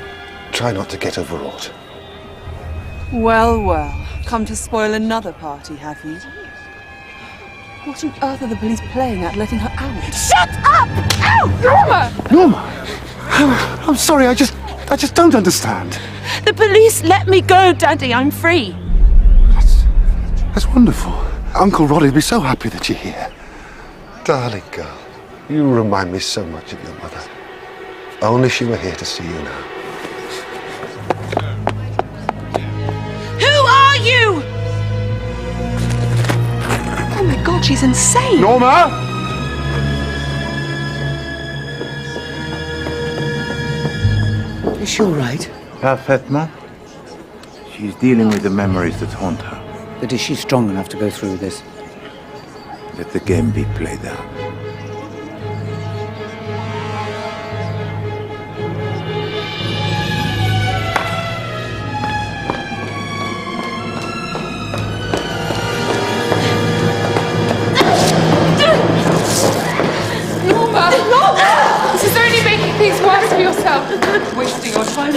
try not to get overwrought. Well, well. Come to spoil another party, have you? What on earth are the police playing at, letting her out? Shut up! Ow! Norma! Norma! I'm sorry, I just don't understand. The police let me go, Daddy. I'm free. That's wonderful. Uncle Roddy'd be so happy that you're here. Darling girl, you remind me so much of your mother. Only she were here to see you now. You! Oh my God, she's insane! Norma! Is she all right? Parfaitement. She's dealing with the memories that haunt her. But is she strong enough to go through this? Let the game be played out. Wasting your time.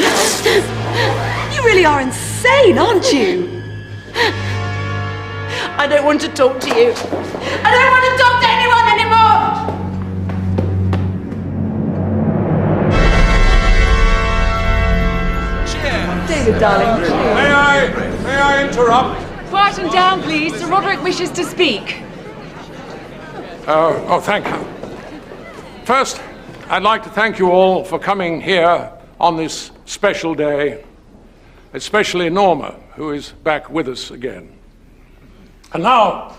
You really are insane, aren't you? I don't want to talk to you. I don't want to talk to anyone anymore! David, darling. May I interrupt? Quieten down, please. Sir Roderick wishes to speak. Oh, thank you. First, I'd like to thank you all for coming here on this special day, especially Norma, who is back with us again. And now,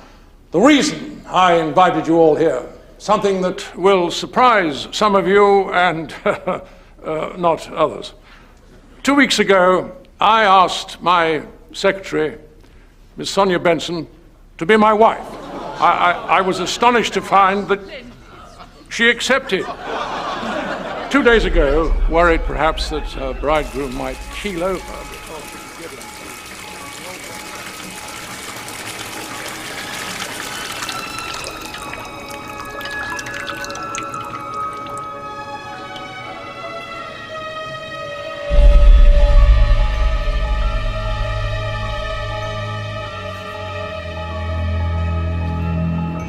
the reason I invited you all here, something that will surprise some of you and not others. 2 weeks ago, I asked my secretary, Miss Sonia Benson, to be my wife. I was astonished to find that she accepted. 2 days ago, worried perhaps that her bridegroom might keel over before she could get him.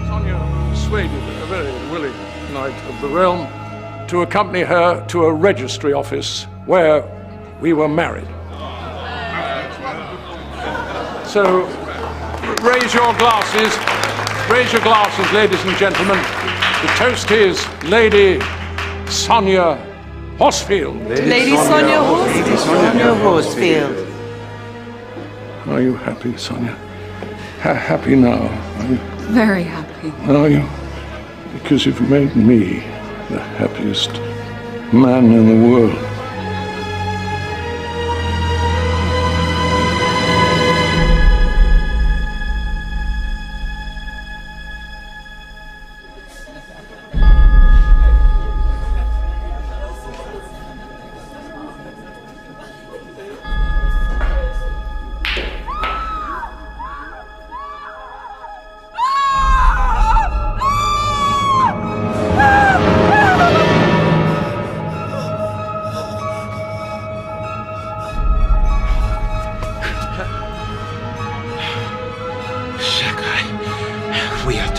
Sonia persuaded a very willing knight of the realm to accompany her to a registry office where we were married. So, raise your glasses, ladies and gentlemen. The toast is Lady Sonia Horsfield. Lady Sonia Horsfield. Lady Sonia Horsfield. Are you happy, Sonia? Happy now, are you? Very happy. Are you? Because you've made me the happiest man in the world.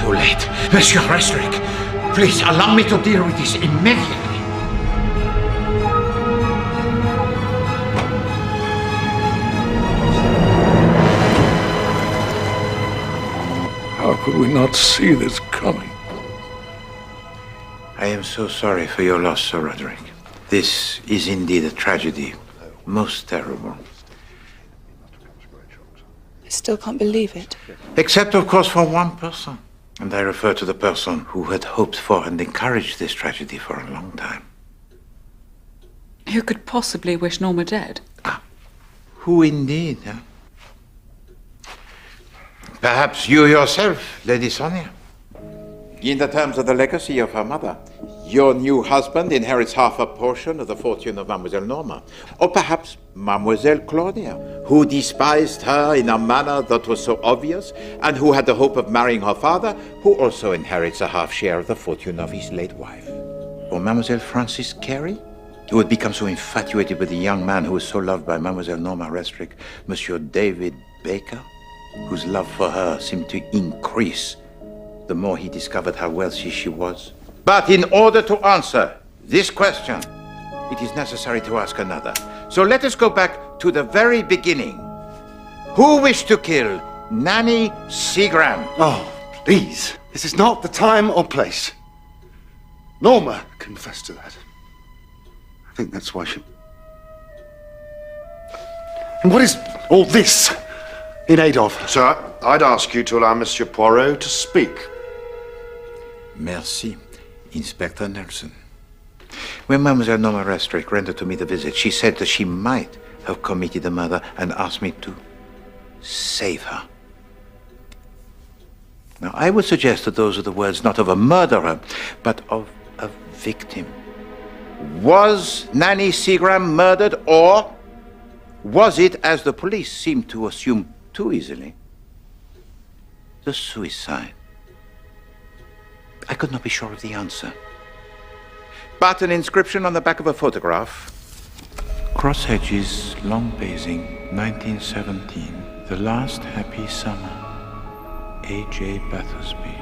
too late. Monsieur Restrick, please allow me to deal with this immediately. How could we not see this coming? I am so sorry for your loss, Sir Roderick. This is indeed a tragedy. Most terrible. I still can't believe it. Except, of course, for one person. And I refer to the person who had hoped for and encouraged this tragedy for a long time. Who could possibly wish Norma dead? Who indeed, huh? Perhaps you yourself, Lady Sonia. In the terms of the legacy of her mother, your new husband inherits half a portion of the fortune of Mademoiselle Norma. Or perhaps Mademoiselle Claudia, who despised her in a manner that was so obvious, and who had the hope of marrying her father, who also inherits a half share of the fortune of his late wife. Or Mademoiselle Frances Carey, who had become so infatuated with the young man who was so loved by Mademoiselle Norma Restrick, Monsieur David Baker, whose love for her seemed to increase the more he discovered how wealthy she was. But in order to answer this question, it is necessary to ask another. So let us go back to the very beginning. Who wished to kill Nanny Seagram? Oh, please. This is not the time or place. Norma confessed to that. I think that's why she... And what is all this in aid of? Sir, I'd ask you to allow Monsieur Poirot to speak. Merci, Inspector Nelson. When Mademoiselle Norma Restrick rendered to me the visit, she said that she might have committed the murder and asked me to save her. Now, I would suggest that those are the words not of a murderer, but of a victim. Was Nanny Seagram murdered, or was it, as the police seem to assume too easily, the suicide? I could not be sure of the answer. But an inscription on the back of a photograph. Cross Hedges, Long Basing, 1917. The last happy summer. A.J. Battersby.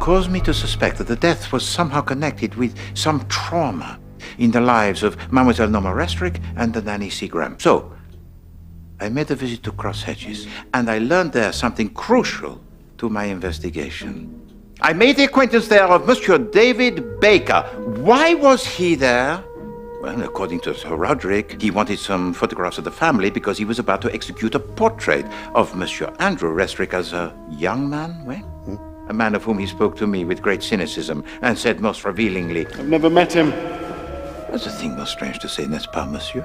Caused me to suspect that the death was somehow connected with some trauma in the lives of Mademoiselle Norma Restrick and the Nanny Seagram. So, I made a visit to Cross Hedges, and I learned there something crucial to my investigation. I made the acquaintance there of Monsieur David Baker. Why was he there? Well, according to Sir Roderick, he wanted some photographs of the family because he was about to execute a portrait of Monsieur Andrew Restrick as a young man, a man of whom he spoke to me with great cynicism and said most revealingly, I've never met him. That's a thing most strange to say, n'est-ce pas, monsieur?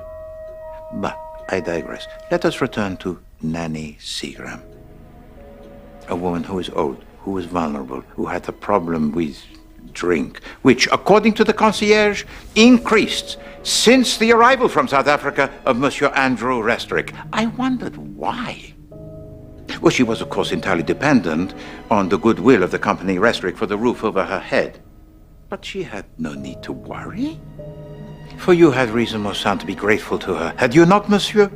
But I digress. Let us return to Nanny Seagram. A woman who is old, who was vulnerable, who had a problem with drink, which, according to the concierge, increased since the arrival from South Africa of Monsieur Andrew Restrick. I wondered why. Well, she was, of course, entirely dependent on the goodwill of the company Restrick for the roof over her head. But she had no need to worry. For you had reason, mon sang, to be grateful to her. Had you not, monsieur?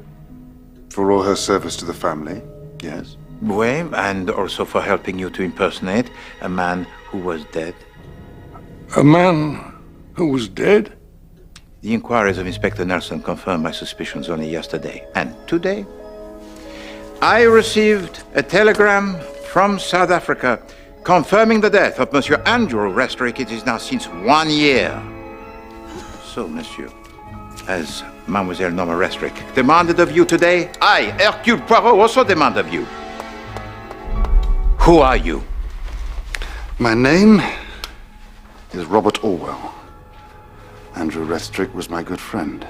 For all her service to the family, yes. Oui, and also for helping you to impersonate a man who was dead. A man who was dead? The inquiries of Inspector Nelson confirmed my suspicions only yesterday. And today, I received a telegram from South Africa confirming the death of Monsieur Andrew Restrick. It is now since 1 year. So, monsieur, as Mademoiselle Norma Restrick demanded of you today, I, Hercule Poirot, also demand of you. Who are you? My name is Robert Orwell. Andrew Restrick was my good friend.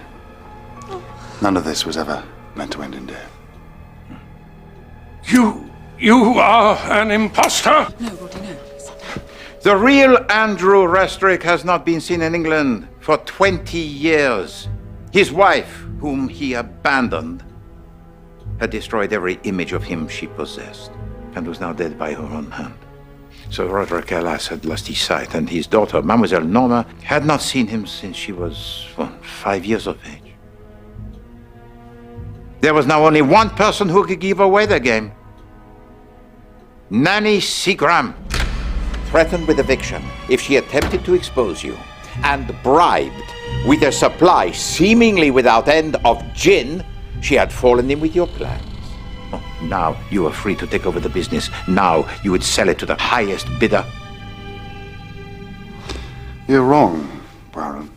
None of this was ever meant to end in death. You are an imposter? No, Roddy, no. The real Andrew Restrick has not been seen in England for 20 years. His wife, whom he abandoned, had destroyed every image of him she possessed, and was now dead by her own hand. So Roderick, alas, had lost his sight, and his daughter, Mademoiselle Norma, had not seen him since she was, 5 years of age. There was now only one person who could give away the game. Nanny Seagram. threatened with eviction if she attempted to expose you, and bribed with a supply seemingly without end of gin, she had fallen in with your plans. Oh, now you are free to take over the business. Now you would sell it to the highest bidder. You're wrong, Bowron.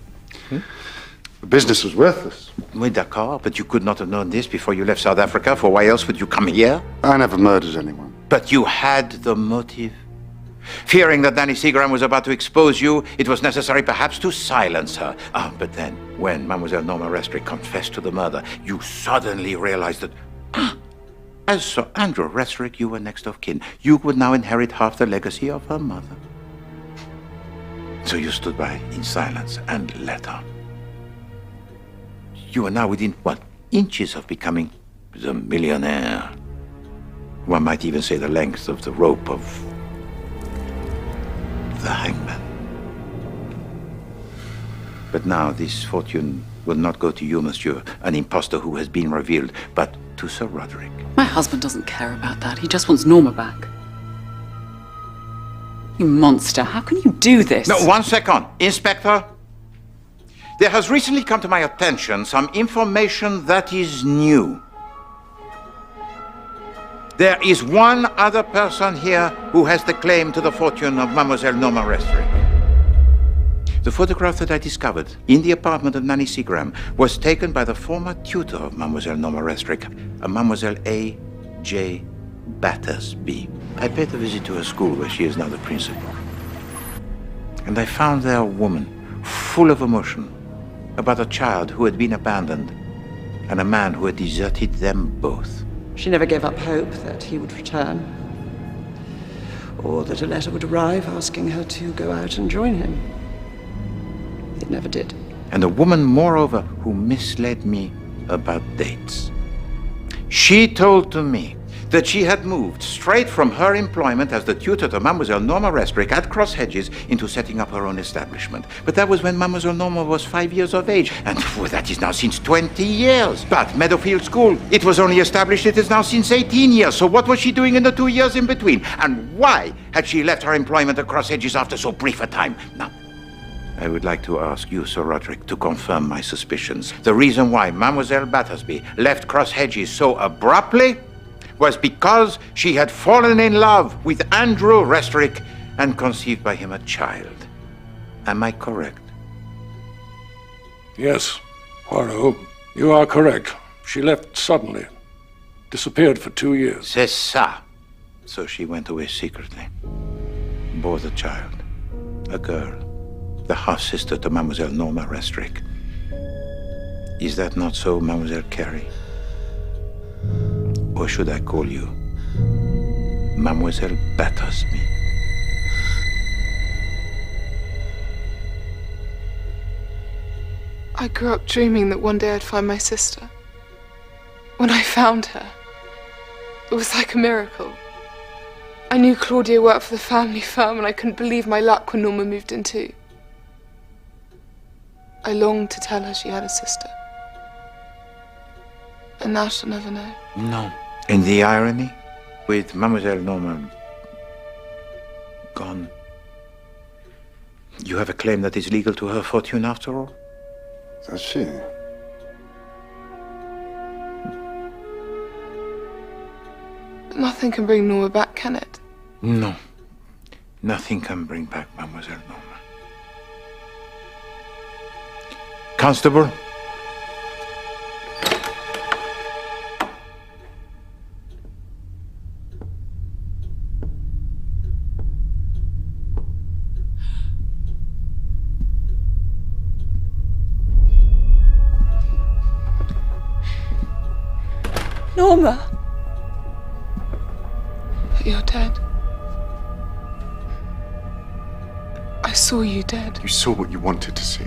The business was worthless. Oui, d'accord, but you could not have known this before you left South Africa, for why else would you come here? I never murdered anyone. But you had the motive. Fearing that Nanny Seagram was about to expose you, it was necessary perhaps to silence her. Ah, but then, when Mademoiselle Norma Restrick confessed to the murder, you suddenly realized that, as Sir Andrew Restrick, you were next of kin. You would now inherit half the legacy of her mother. So you stood by in silence and let her. You are now within, what, inches of becoming the millionaire. One might even say the length of the rope of the hangman. But now this fortune will not go to you, monsieur, an impostor who has been revealed, but to Sir Roderick. My husband doesn't care about that. He just wants Norma back. You monster, how can you do this? No, 1 second. Inspector, there has recently come to my attention some information that is new. There is one other person here who has the claim to the fortune of Mademoiselle Norma Restrick. The photograph that I discovered in the apartment of Nanny Seagram was taken by the former tutor of Mademoiselle Norma Restrick, a Mademoiselle A.J. Battersby. I paid a visit to her school where she is now the principal. And I found there a woman full of emotion about a child who had been abandoned and a man who had deserted them both. She never gave up hope that he would return, or that a letter would arrive asking her to go out and join him. It never did. And a woman, moreover, who misled me about dates. She told to me that she had moved straight from her employment as the tutor to Mademoiselle Norma Restrick at Cross Hedges into setting up her own establishment. But that was when Mademoiselle Norma was 5 years of age, and well, that is now since 20 years. But Meadowfield School, it was only established, it is now since 18 years. So what was she doing in the 2 years in between? And why had she left her employment at Cross Hedges after so brief a time? Now, I would like to ask you, Sir Roderick, to confirm my suspicions. The reason why Mademoiselle Battersby left Cross Hedges so abruptly was because she had fallen in love with Andrew Restrick and conceived by him a child. Am I correct? Yes, Poirot, you are correct. She left suddenly. Disappeared for 2 years. C'est ça. So she went away secretly. Bore the child. A girl. The half-sister to Mademoiselle Norma Restrick. Is that not so, Mademoiselle Carey? Or should I call you Mademoiselle Battersby? I grew up dreaming that one day I'd find my sister. When I found her, it was like a miracle. I knew Claudia worked for the family firm, and I couldn't believe my luck when Norma moved in too. I longed to tell her she had a sister. And now she'll never know. No. And the irony? With Mademoiselle Norma gone, you have a claim that is legal to her fortune after all? Does she? But nothing can bring Norma back, can it? No. Nothing can bring back Mademoiselle Norma. Constable? Norma! But you're dead. I saw you dead. You saw what you wanted to see.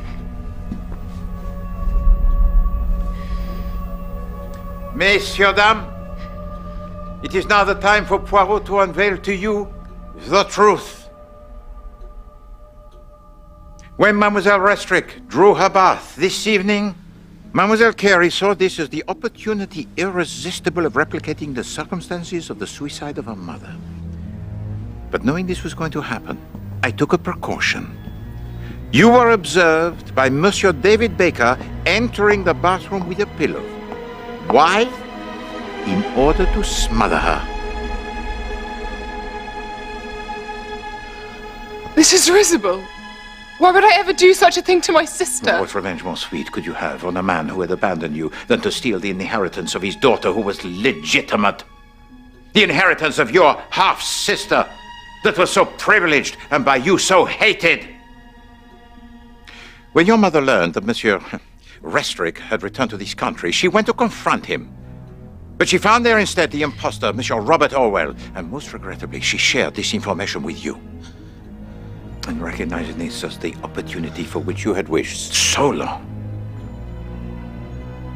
Messieurs, dames, it is now the time for Poirot to unveil to you the truth. When Mademoiselle Restrick drew her bath this evening, Mademoiselle Carey saw this as the opportunity irresistible of replicating the circumstances of the suicide of her mother. But knowing this was going to happen, I took a precaution. You were observed by Monsieur David Baker entering the bathroom with a pillow. Why? In order to smother her. This is risible. Why would I ever do such a thing to my sister? What revenge more sweet could you have on a man who had abandoned you than to steal the inheritance of his daughter who was legitimate? The inheritance of your half-sister that was so privileged and by you so hated. When your mother learned that Monsieur Restrick had returned to this country, she went to confront him. But she found there instead the impostor, Monsieur Robert Orwell, and most regrettably, she shared this information with you. And recognizing this as the opportunity for which you had wished so long,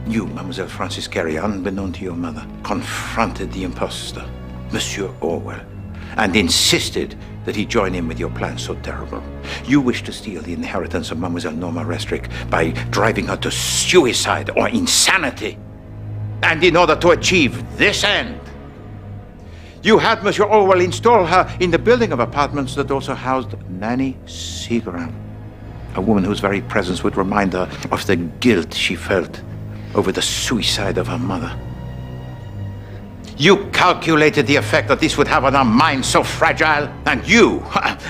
you, Mademoiselle Frances Carey, unbeknown to your mother, confronted the impostor, Monsieur Orwell, and insisted that he join in with your plan so terrible. You wished to steal the inheritance of Mademoiselle Norma Restrick by driving her to suicide or insanity. And in order to achieve this end, you had Monsieur Orwell install her in the building of apartments that also housed Nanny Seagram, a woman whose very presence would remind her of the guilt she felt over the suicide of her mother. You calculated the effect that this would have on a mind so fragile, and you,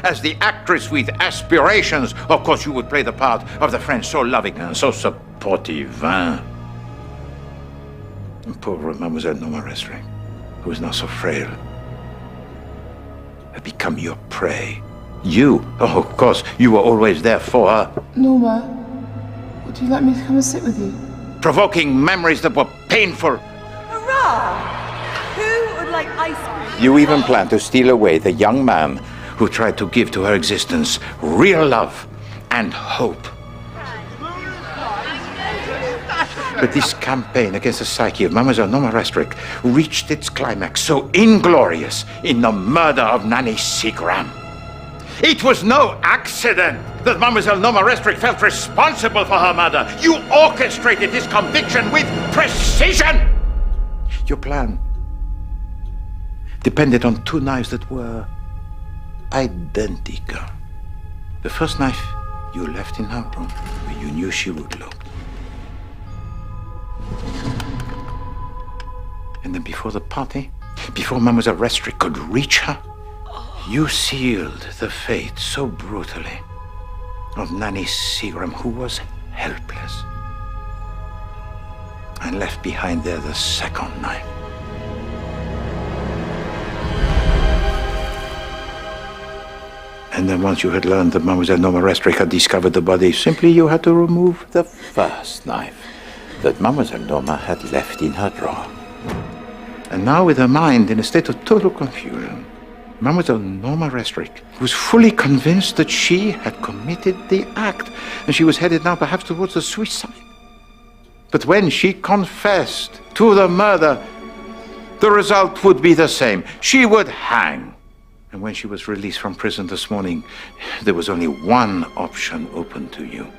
as the actress with aspirations, of course you would play the part of the friend so loving and so supportive, hein? Poor Mademoiselle Norma Restrick, who is now so frail, had become your prey. You, oh, of course, you were always there for her. Norma, would you like me to come and sit with you? Provoking memories that were painful. Hurrah! Who would like ice cream? You even planned to steal away the young man who tried to give to her existence real love and hope. But this campaign against the psyche of Mademoiselle Norma Restrick reached its climax so inglorious in the murder of Nanny Seagram. It was no accident that Mademoiselle Norma Restrick felt responsible for her murder. You orchestrated this conviction with precision. Your plan depended on two knives that were identical. The first knife you left in her room, where you knew she would look. And then before the party, before Mademoiselle Restrick could reach her, you sealed the fate so brutally of Nanny Seagram, who was helpless, and left behind there the second knife. And then once you had learned that Mademoiselle Norma Restrick had discovered the body, simply you had to remove the first knife that Mademoiselle Norma had left in her drawer. And now, with her mind in a state of total confusion, Mademoiselle Norma Restrick was fully convinced that she had committed the act, and she was headed now perhaps towards the suicide. But when she confessed to the murder, the result would be the same. She would hang. And when she was released from prison this morning, there was only one option open to you: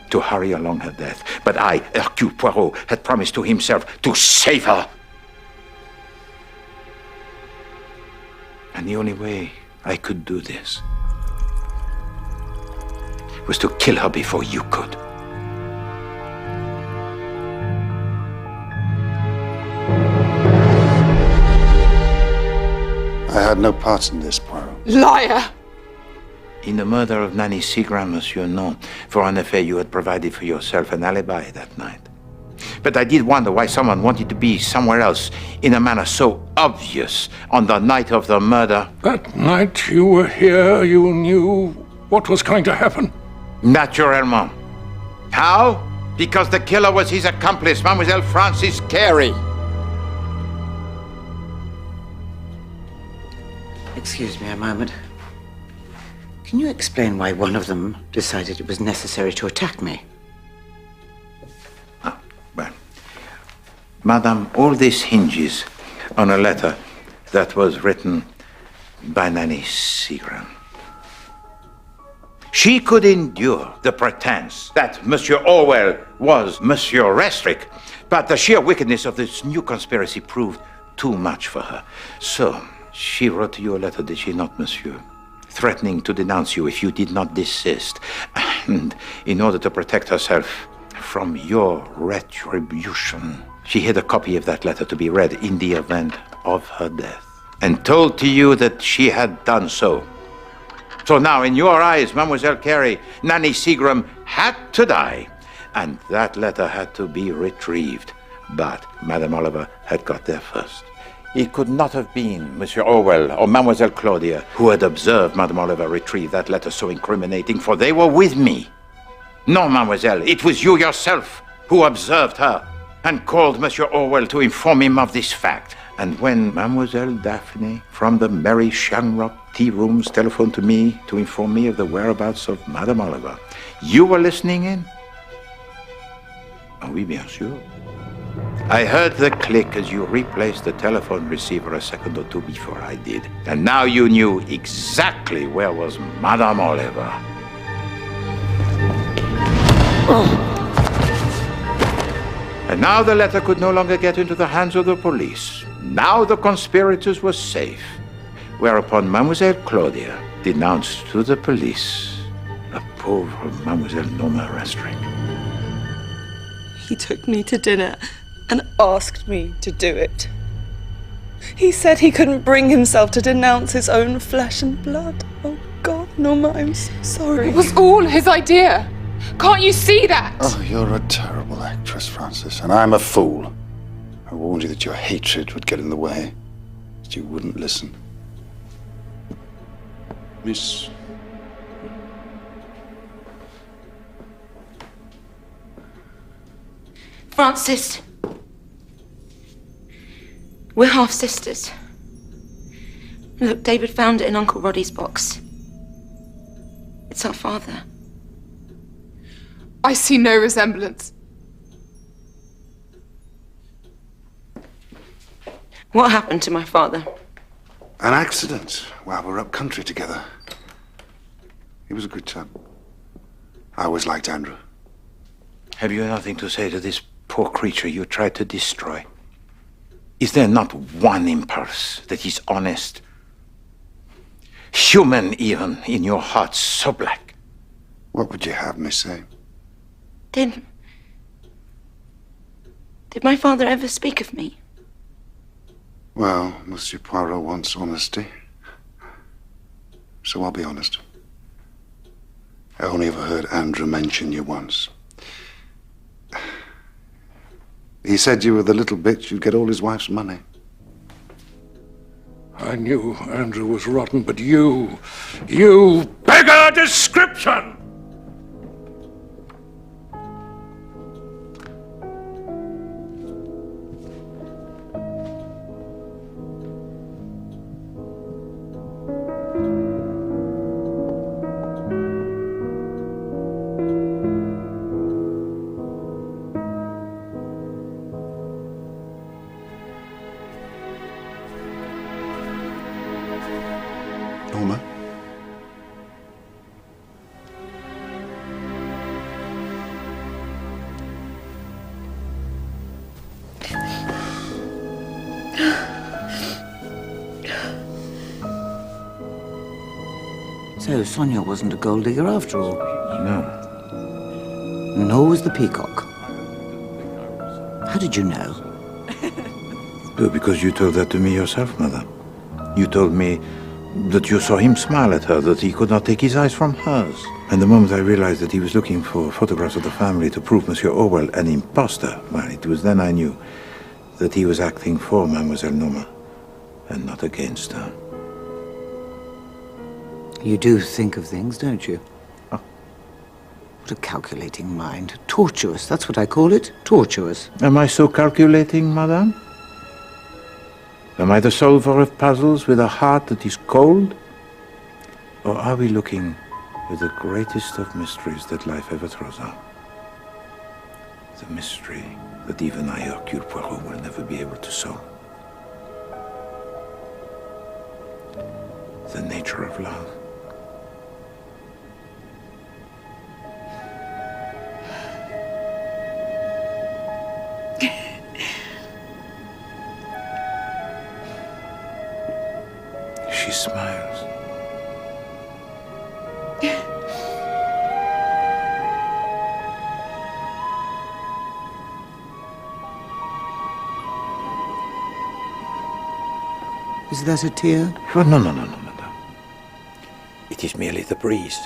to hurry along her death. But I, Hercule Poirot, had promised to himself to save her. And the only way I could do this was to kill her before you could. I had no part in this, Poirot. Liar! In the murder of Nanny Seagram, Monsieur, no. For an affair you had provided for yourself an alibi that night. But I did wonder why someone wanted to be somewhere else in a manner so obvious on the night of the murder. That night you were here, you knew what was going to happen? Naturellement. How? Because the killer was his accomplice, Mademoiselle Frances Carey. Excuse me a moment. Can you explain why one of them decided it was necessary to attack me? Well, Madame, all this hinges on a letter that was written by Nanny Seagram. She could endure the pretense that Monsieur Orwell was Monsieur Restrick, but the sheer wickedness of this new conspiracy proved too much for her. So she wrote to you a letter, did she not, Monsieur? threatening to denounce you if you did not desist. And in order to protect herself from your retribution, she hid a copy of that letter to be read in the event of her death, and told to you that she had done so. So now, in your eyes, Mademoiselle Carey, Nanny Seagram had to die, and that letter had to be retrieved. But Madame Oliver had got there first. It could not have been Monsieur Orwell or Mademoiselle Claudia who had observed Madame Oliver retrieve that letter so incriminating, for they were with me. No, Mademoiselle, it was you yourself who observed her and called Monsieur Orwell to inform him of this fact. And when Mademoiselle Daphne from the merry Shamrock tea rooms telephoned to me to inform me of the whereabouts of Madame Oliver, you were listening in? Oui, bien sûr. I heard the click as you replaced the telephone receiver a second or two before I did. And now you knew exactly where was Madame Oliver. And now the letter could no longer get into the hands of the police. Now the conspirators were safe. Whereupon Mademoiselle Claudia denounced to the police the pauvre Mademoiselle Norma Restring. He took me to dinner and asked me to do it. He said he couldn't bring himself to denounce his own flesh and blood. Oh God, Norma, I'm so sorry. It was all his idea. Can't you see that? Oh, you're a terrible actress, Francis, and I'm a fool. I warned you that your hatred would get in the way, but you wouldn't listen. Miss... Francis. We're half-sisters. Look, David found it in Uncle Roddy's box. It's our father. I see no resemblance. What happened to my father? An accident while we were up country together. He was a good chap. I always liked Andrew. Have you nothing to say to this poor creature you tried to destroy? Is there not one impulse that is honest, human even, in your heart so black? What would you have me say? Did my father ever speak of me? Well, Monsieur Poirot wants honesty. So I'll be honest. I only ever heard Andrew mention you once. He said you were the little bitch who'd get all his wife's money. I knew Andrew was rotten, but you beggar description! Norma? So Sonia wasn't a gold digger after all? No. Nor was the peacock. How did you know? Oh, because you told that to me yourself, Mother. You told me that you saw him smile at her, that he could not take his eyes from hers. And the moment I realized that he was looking for photographs of the family to prove Monsieur Orwell an impostor, well, it was then I knew that he was acting for Mademoiselle Norma and not against her. You do think of things, don't you? Oh. What a calculating mind. Tortuous, that's what I call it. Tortuous. Am I so calculating, Madame? Am I the solver of puzzles with a heart that is cold? Or are we looking at the greatest of mysteries that life ever throws out? The mystery that even I, Hercule Poirot, will never be able to solve. The nature of love. She smiles. Is that a tear? Oh, no. It is merely the breeze.